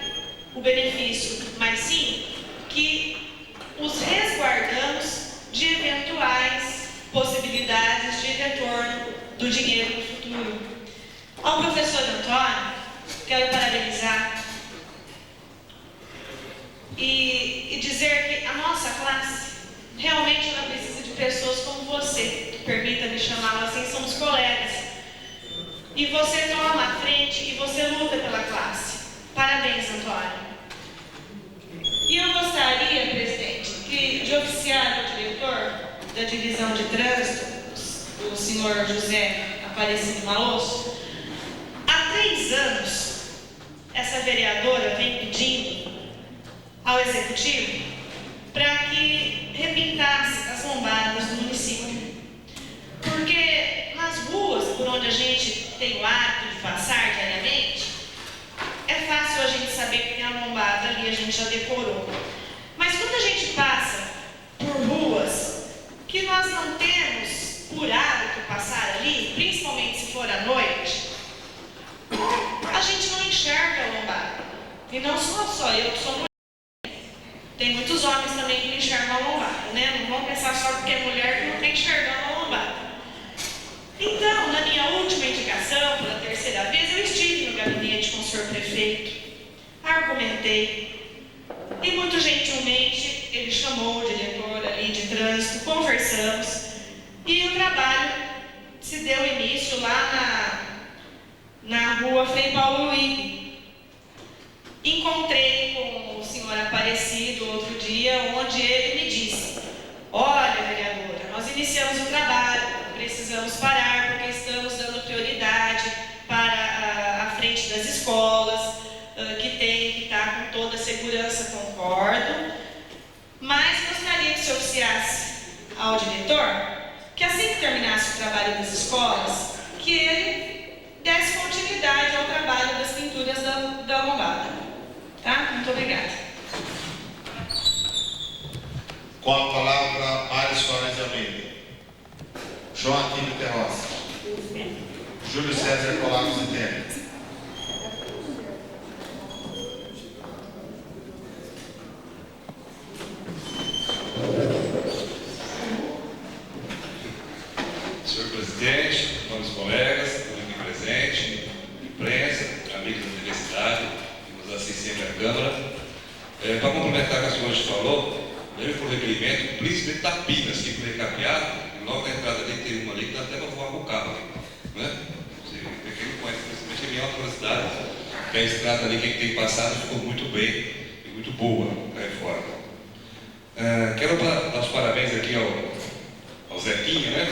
o benefício, mas sim que os resguardamos de eventuais possibilidades de retorno do dinheiro no futuro. Ao professor Antônio, quero parabenizar e dizer que a nossa classe realmente ela precisa de pessoas como você, permita-me chamá-lo assim, somos colegas. E você toma a frente e você luta pela classe. Parabéns, Antônio. E eu gostaria, presidente, de oficiar o diretor da divisão de trânsito, o senhor José Aparecido Malosso. Há 3 anos, essa vereadora vem pedindo ao Executivo para que repintasse as lombadas do município. Porque nas ruas por onde a gente tem o hábito de passar diariamente, é fácil a gente saber que tem a lombada ali, a gente já decorou. Mas quando a gente passa por ruas que nós não temos por hábito passar ali, principalmente se for à noite, a gente não enxerga a lombada. E não só eu que sou mulher. Tem muitos homens também que não enxergam a lombada, né? Não vão pensar só porque é mulher que não tem enxergando a lombada. Então, na minha última indicação, pela 3ª vez, eu estive no gabinete com o senhor prefeito. A argumentei. E muito gentilmente ele chamou o diretor ali de trânsito, conversamos e o trabalho se deu início lá na rua Frei Paulo Luís. Encontrei com o senhor Aparecido outro dia, onde ele me disse: olha, vereadora, nós iniciamos o trabalho, precisamos parar porque estamos dando prioridade para a frente das escolas, que tem que estar com toda a segurança, concordo, mas gostaria que se oficiasse ao diretor que assim que terminasse o trabalho das escolas, que ele desse continuidade ao trabalho das pinturas da lombada. Tá? Muito obrigada. Com a palavra, Mário Soares de Almeida. João Aquino Terrosa. Júlio César Colasso de Terra. Senhor presidente, nobres colegas, público presente, imprensa, amigos da universidade, que nos assistem sempre à Câmara. Para complementar o que a senhora falou, leve por requerimento, príncipe Tapinas, que foi recapeado, e logo na entrada ali tem uma ali que dá até para voar com o carro, né? Quem não conhece, principalmente em alta velocidade, que a estrada ali, quem tem passado, ficou muito bem e muito boa a reforma. Quero dar os parabéns aqui ao Zequinha, né?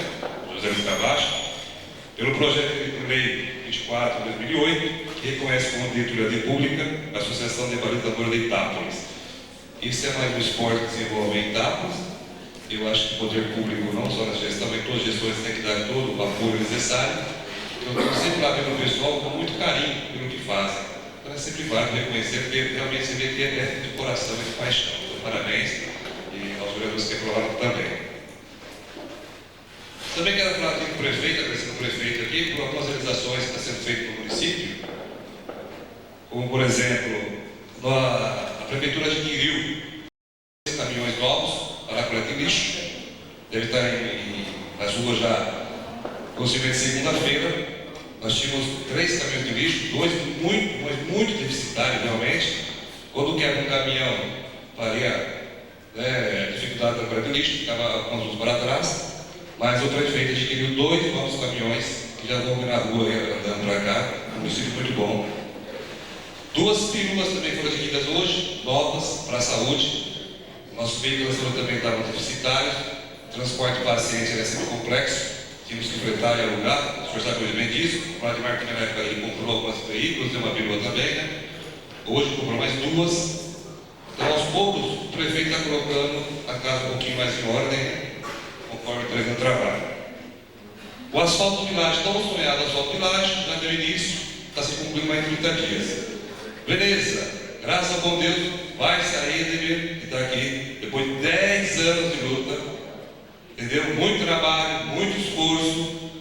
José Luiz Cavacho, pelo projeto de lei 24 de 2008, que reconhece como utilidade pública a Associação de Balizadores de Itápolis. Isso é mais um esporte que se desenvolve em Itápolis. Eu acho que o poder público, não só na gestão, mas todas as gestões têm que dar todo o apoio necessário. Eu estou sempre lá vendo o pessoal com muito carinho pelo que fazem. Então é sempre válido reconhecer, porque realmente se vê que é de coração e de paixão. Então, parabéns e aos vereadores que aprovaram também. Também quero falar aqui com o prefeito, agradecendo o prefeito aqui, por algumas realizações que estão sendo feitas no município, como, por exemplo, a Prefeitura adquiriu caminhões novos para a coleta de lixo, deve estar nas ruas já, possivelmente segunda-feira. Nós tínhamos 3 caminhões de lixo, 2 muito deficitários realmente. Quando quebra um caminhão, faria dificuldade para a coleta de lixo, ficava com as ruas para trás. Mas o prefeito adquiriu 2 novos caminhões que já vão vir na rua andando para cá, um município muito bom. 2 peruas também foram adquiridas hoje, novas, para a saúde. Nossos veículos também estavam deficitários, o transporte de pacientes era sempre complexo, tínhamos que fretar e alugar, o senhor sabe muito bem disso. O Vladimir Martins, na época, ele comprou alguns veículos, deu uma perua também, né? Hoje comprou mais 2. Então, aos poucos, o prefeito está colocando a casa um pouquinho mais em ordem, né? Conforme está no trabalho. O asfalto Village, tão sonhado asfalto Village, já deu início, está se cumprindo mais de 30 dias. Beleza, graças ao bom Deus, vai sair, Edemir, que está aqui, depois de 10 anos de luta, entendeu? Muito trabalho, muito esforço,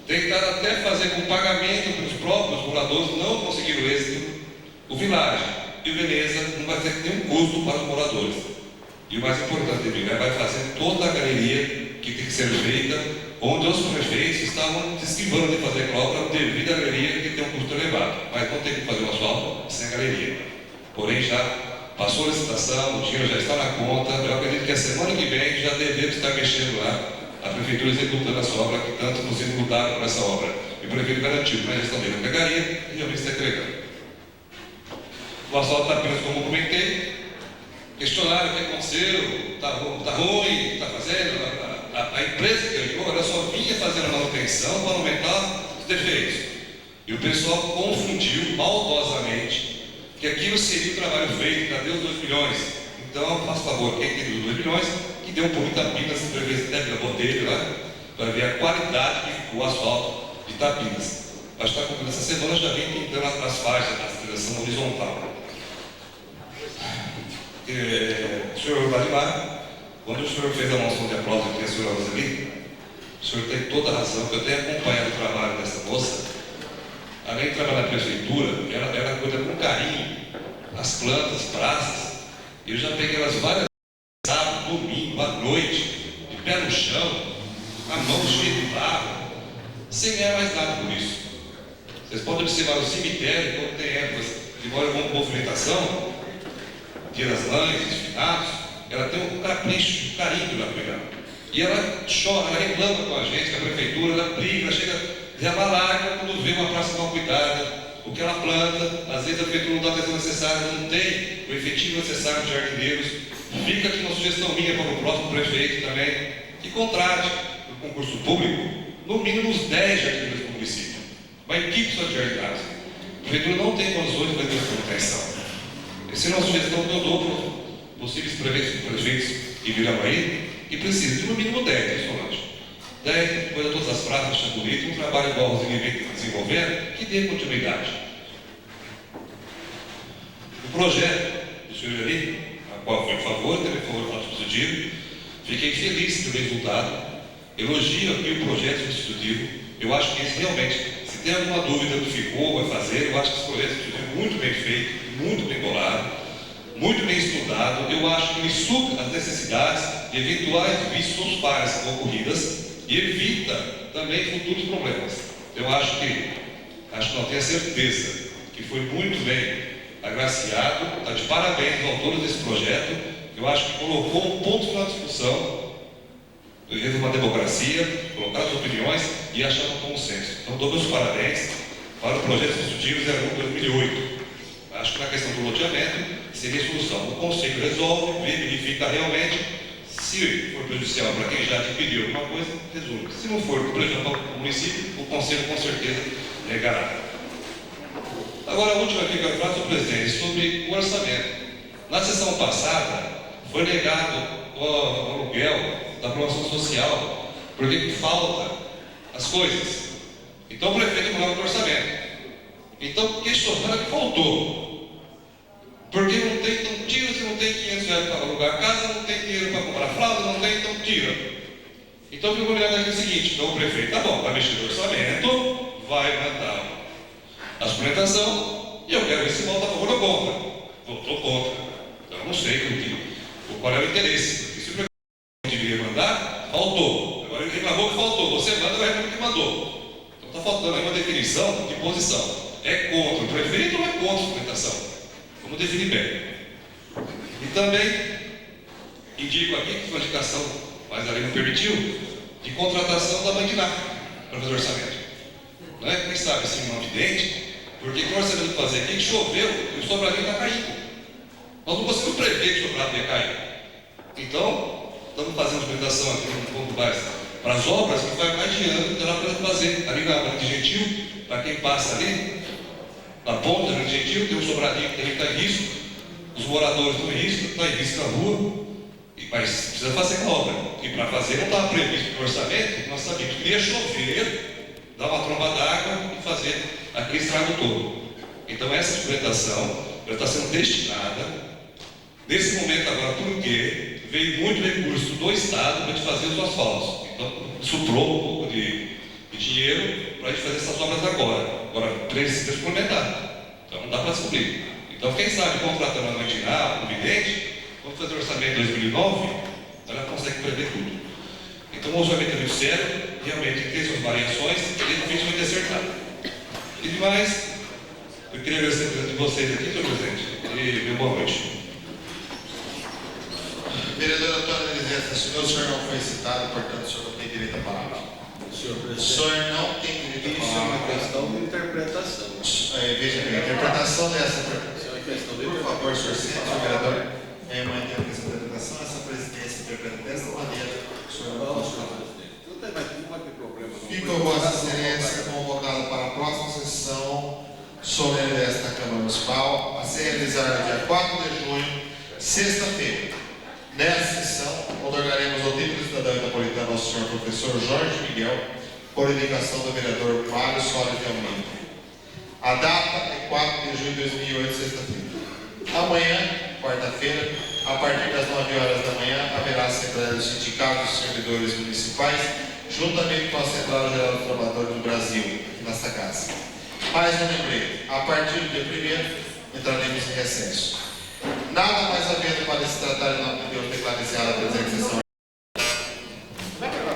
tentaram até fazer com pagamento para os próprios moradores, não conseguiram êxito. O Village e o Veneza não vai ter nenhum custo para os moradores. E o mais importante, Edemir, vai fazer toda a galeria que tem que ser feita, onde os prefeitos estavam se esquivando de fazer obra devido à galeria que tem um custo elevado. Mas não tem que fazer o asfalto sem a galeria. Porém, já passou a licitação, o dinheiro já está na conta. Eu acredito que a semana que vem já devemos estar mexendo lá, a prefeitura executando essa obra, que tanto nos lutaram por essa obra. E o prefeito garantiu que na gestão dele pegaria e realmente está entregando. O asfalto está apenas como eu comentei. Questionaram o que aconteceu, está ruim, está fazendo. A empresa que ganhou, ela só vinha fazendo a manutenção para aumentar os defeitos. E o pessoal confundiu maldosamente que aquilo seria o trabalho feito, já deu 2 milhões. Então, faça favor, quem tem 2 milhões, que dê um pouquinho de Tapinas, para ver se deve na dele lá, para ver a qualidade que ficou o asfalto de Tapinas. Acho que está cumprindo essa semana, já vem pintando as faixas da direção horizontal. Senhor Vladimir, quando o senhor fez a moção de aplauso aqui, a senhora Roseli, o senhor tem toda a razão, que eu tenho acompanhado o trabalho dessa moça. Além de trabalhar na prefeitura, ela cuida com carinho as plantas, praças. Eu já peguei elas várias vezes, sábado, domingo, à noite, de pé no chão, a mão cheia de barro, sem ganhar mais nada por isso. Vocês podem observar o cemitério, quando tem épocas embora com movimentação, Dia das Mães, dos finados, ela tem um capricho, um carinho pela cuidar. E ela chora, ela reclama com a gente, com a prefeitura, ela briga, ela chega a derramar lágrimas quando vê uma praça mal cuidada, o que ela planta, às vezes a prefeitura não dá a atenção necessária, não tem o efetivo necessário de jardineiros. Fica aqui uma sugestão minha para o próximo prefeito também, que contrate no concurso público, no mínimo uns 10 jardineiros do município. Uma equipe só de jardinagem. A prefeitura não tem condições de fazer essa manutenção. Essa é uma sugestão que eu dou para os possíveis prefeitos em Viraguaí, que precisa de no mínimo 10, Solange. 10, depois de todas as praças, acha bonito, um trabalho igual o Zinho vem desenvolvendo, que dê continuidade. O projeto do senhor ali, a qual foi a favor, teve a favor do voto substitutivo, fiquei feliz pelo resultado, elogio aqui o projeto substitutivo. Eu acho que esse realmente, se tem alguma dúvida do que ficou, vai fazer, eu acho que esse projeto substitutivo é muito bem feito, muito bem bolado, muito bem estudado. Eu acho que ele supre as necessidades de eventuais vícios ou falhas ocorridas e evita também futuros problemas. Eu acho que não tenho certeza que foi muito bem agraciado, está de parabéns aos autores desse projeto. Eu acho que colocou um ponto na discussão, de uma democracia, colocar as opiniões e achar um consenso. Então dou meus parabéns para o projeto substitutivo 01/2008. Acho que na questão do loteamento seria a solução. O Conselho resolve, verifica realmente. Se for prejudicial para quem já adquiriu alguma coisa, resolve. Se não for prejudicial para o município, o Conselho com certeza negará. Agora, a última aqui que eu faço, presidente, sobre o orçamento. Na sessão passada, foi negado o aluguel da promoção social, porque falta as coisas. Então, o prefeito coloca o orçamento. Então, questionando que faltou. Porque não tem, então tira. Se não tem 500 reais para alugar a casa, não tem dinheiro para comprar fralda, não tem, então tira. Então ficou combinado aqui o seguinte: então o prefeito, tá bom, vai mexer no orçamento, vai mandar a suplementação, e eu quero ver se volta a favor ou contra. Votou contra. Então eu não sei qual é o interesse. Porque se o prefeito deveria mandar, faltou. Agora ele reclamou que faltou. Você manda, vai reclamar que mandou. Então está faltando aí uma definição de posição. É contra o prefeito ou é contra a suplementação? Vamos definir bem. E também indico aqui que foi uma indicação, mas a lei não permitiu, de contratação da Bandinar para fazer orçamento. Não é? Quem sabe assim, um vidente, porque com o orçamento fazer aqui, choveu e o Sobradinho está caindo. Nós não conseguimos prever que o Sobradinho ia cair. Então, estamos fazendo suplementação aqui um pouco mais para as obras que vai mais de ano que ela pode fazer. Ali na Grande Gentil, para quem passa ali, na ponta do Gentil, tem um Sobradinho que está em risco, os moradores estão em risco, estão em risco na rua, mas precisa fazer a obra. E para fazer não estava previsto no orçamento, nós sabíamos que ia chover, dar uma tromba d'água e fazer aquele estrago todo. Então essa suplementação está sendo destinada, nesse momento agora, porque veio muito recurso do Estado para a gente fazer os asfaltos. Então suprou um pouco de dinheiro para a gente fazer essas obras agora. Agora precisa suplementar. Então não dá para descobrir. Então quem sabe contratando a Mandiná, o vidente, vamos fazer o orçamento de 2009, ela consegue prever tudo. Então o orçamento é muito sério, realmente tem suas variações, e dificilmente acertar. E demais, eu queria agradecer a presença de vocês aqui, senhor presidente, e boa noite. Vereador Antônio Elisete, o senhor não foi citado, portanto o senhor não tem direito à palavra. O senhor não tem direito à palavra. Isso é uma questão de interpretação. Veja bem, a interpretação dessa. Por favor, senhor vereador, mantendo essa interpretação, essa presidência interpreta dessa maneira, o senhor não pode falar. Fica o Vossa Excelência convocado para a próxima sessão solene desta Câmara Municipal, a ser realizada no dia 4 de junho, sexta-feira. Nessa sessão, otorgaremos o título de cidadão napolitano ao senhor professor Jorge Miguel, por indicação do vereador Mário Soares de Almeida. A data é 4 de junho de 2008, sexta-feira. Amanhã, quarta-feira, a partir das 9 horas da manhã, haverá a Assembleia dos Sindicatos dos Servidores Municipais, juntamente com a Central Geral dos Trabalhadores do Brasil, nesta casa. Mais um lembrete: a partir do dia 1º, entraremos em recesso. Nada mais havendo para se tratar em nome de Deus, declaro encerrada a presente sessão.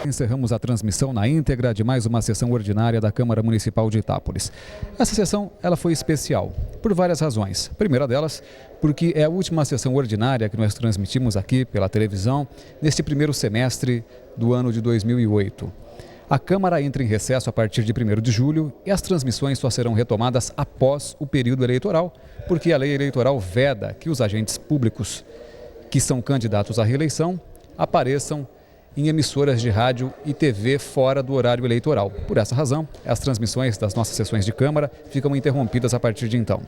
Encerramos a transmissão na íntegra de mais uma sessão ordinária da Câmara Municipal de Itápolis. Essa sessão ela foi especial por várias razões. A primeira delas, porque é a última sessão ordinária que nós transmitimos aqui pela televisão neste primeiro semestre do ano de 2008. A Câmara entra em recesso a partir de 1º de julho e as transmissões só serão retomadas após o período eleitoral, porque a lei eleitoral veda que os agentes públicos que são candidatos à reeleição apareçam em emissoras de rádio e TV fora do horário eleitoral. Por essa razão, as transmissões das nossas sessões de Câmara ficam interrompidas a partir de então.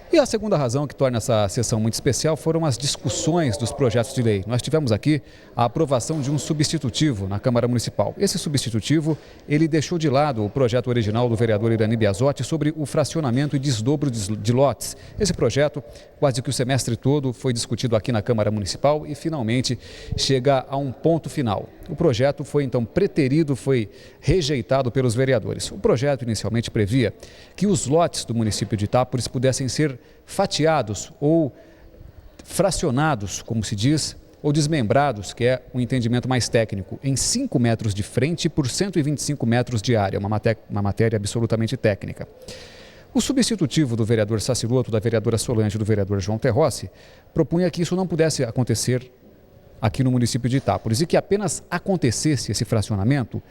E a segunda razão que torna essa sessão muito especial foram as discussões dos projetos de lei. Nós tivemos aqui a aprovação de um substitutivo na Câmara Municipal. Esse substitutivo, ele deixou de lado o projeto original do vereador Irani Biasotti sobre o fracionamento e desdobro de lotes. Esse projeto, quase que o semestre todo, foi discutido aqui na Câmara Municipal e finalmente chega a um ponto final. O projeto foi então preterido, foi rejeitado pelos vereadores. O projeto inicialmente previa que os lotes do município de Itápolis pudessem ser fatiados ou fracionados, como se diz, ou desmembrados, que é um entendimento mais técnico, em 5 metros de frente por 125 metros de área, uma matéria absolutamente técnica. O substitutivo do vereador Saciloto, da vereadora Solange e do vereador João Terrossi propunha que isso não pudesse acontecer aqui no município de Itápolis e que apenas acontecesse esse fracionamento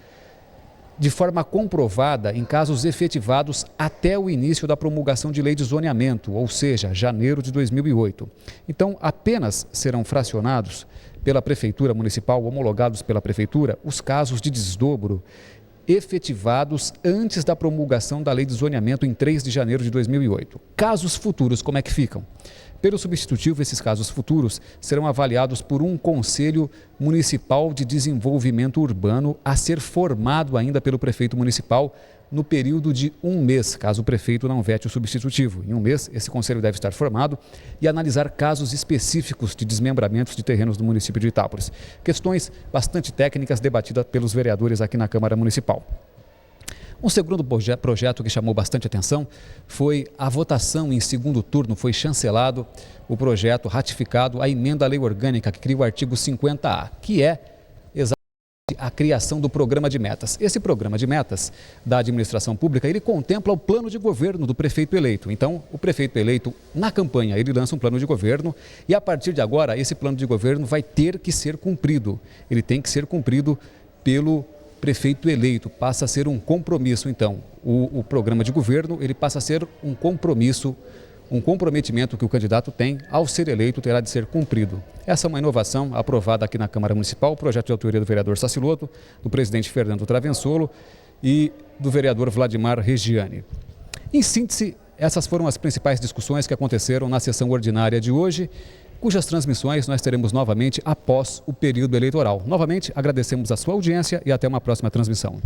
de forma comprovada em casos efetivados até o início da promulgação de lei de zoneamento, ou seja, janeiro de 2008. Então, apenas serão fracionados pela Prefeitura Municipal, homologados pela Prefeitura, os casos de desdobro efetivados antes da promulgação da lei de zoneamento em 3 de janeiro de 2008. Casos futuros, como é que ficam? Pelo substitutivo, esses casos futuros serão avaliados por um Conselho Municipal de Desenvolvimento Urbano a ser formado ainda pelo prefeito municipal no período de 1 mês, caso o prefeito não vete o substitutivo. Em 1 mês, esse conselho deve estar formado e analisar casos específicos de desmembramentos de terrenos do município de Itápolis. Questões bastante técnicas debatidas pelos vereadores aqui na Câmara Municipal. Um segundo projeto que chamou bastante atenção foi a votação em segundo turno. Foi chancelado o projeto, ratificado a emenda à lei orgânica que cria o artigo 50A, que é exatamente a criação do programa de metas. Esse programa de metas da administração pública, ele contempla o plano de governo do prefeito eleito. Então, o prefeito eleito, na campanha, ele lança um plano de governo e a partir de agora, esse plano de governo vai ter que ser cumprido. Ele tem que ser cumprido pelo prefeito eleito, passa a ser um compromisso. Então, o programa de governo, ele passa a ser um compromisso, um comprometimento que o candidato tem ao ser eleito terá de ser cumprido. Essa é uma inovação aprovada aqui na Câmara Municipal, o projeto de autoria do vereador Saciloto, do presidente Fernando Travensolo e do vereador Vladimar Regiani. Em síntese, essas foram as principais discussões que aconteceram na sessão ordinária de hoje, cujas transmissões nós teremos novamente após o período eleitoral. Novamente, agradecemos a sua audiência e até uma próxima transmissão.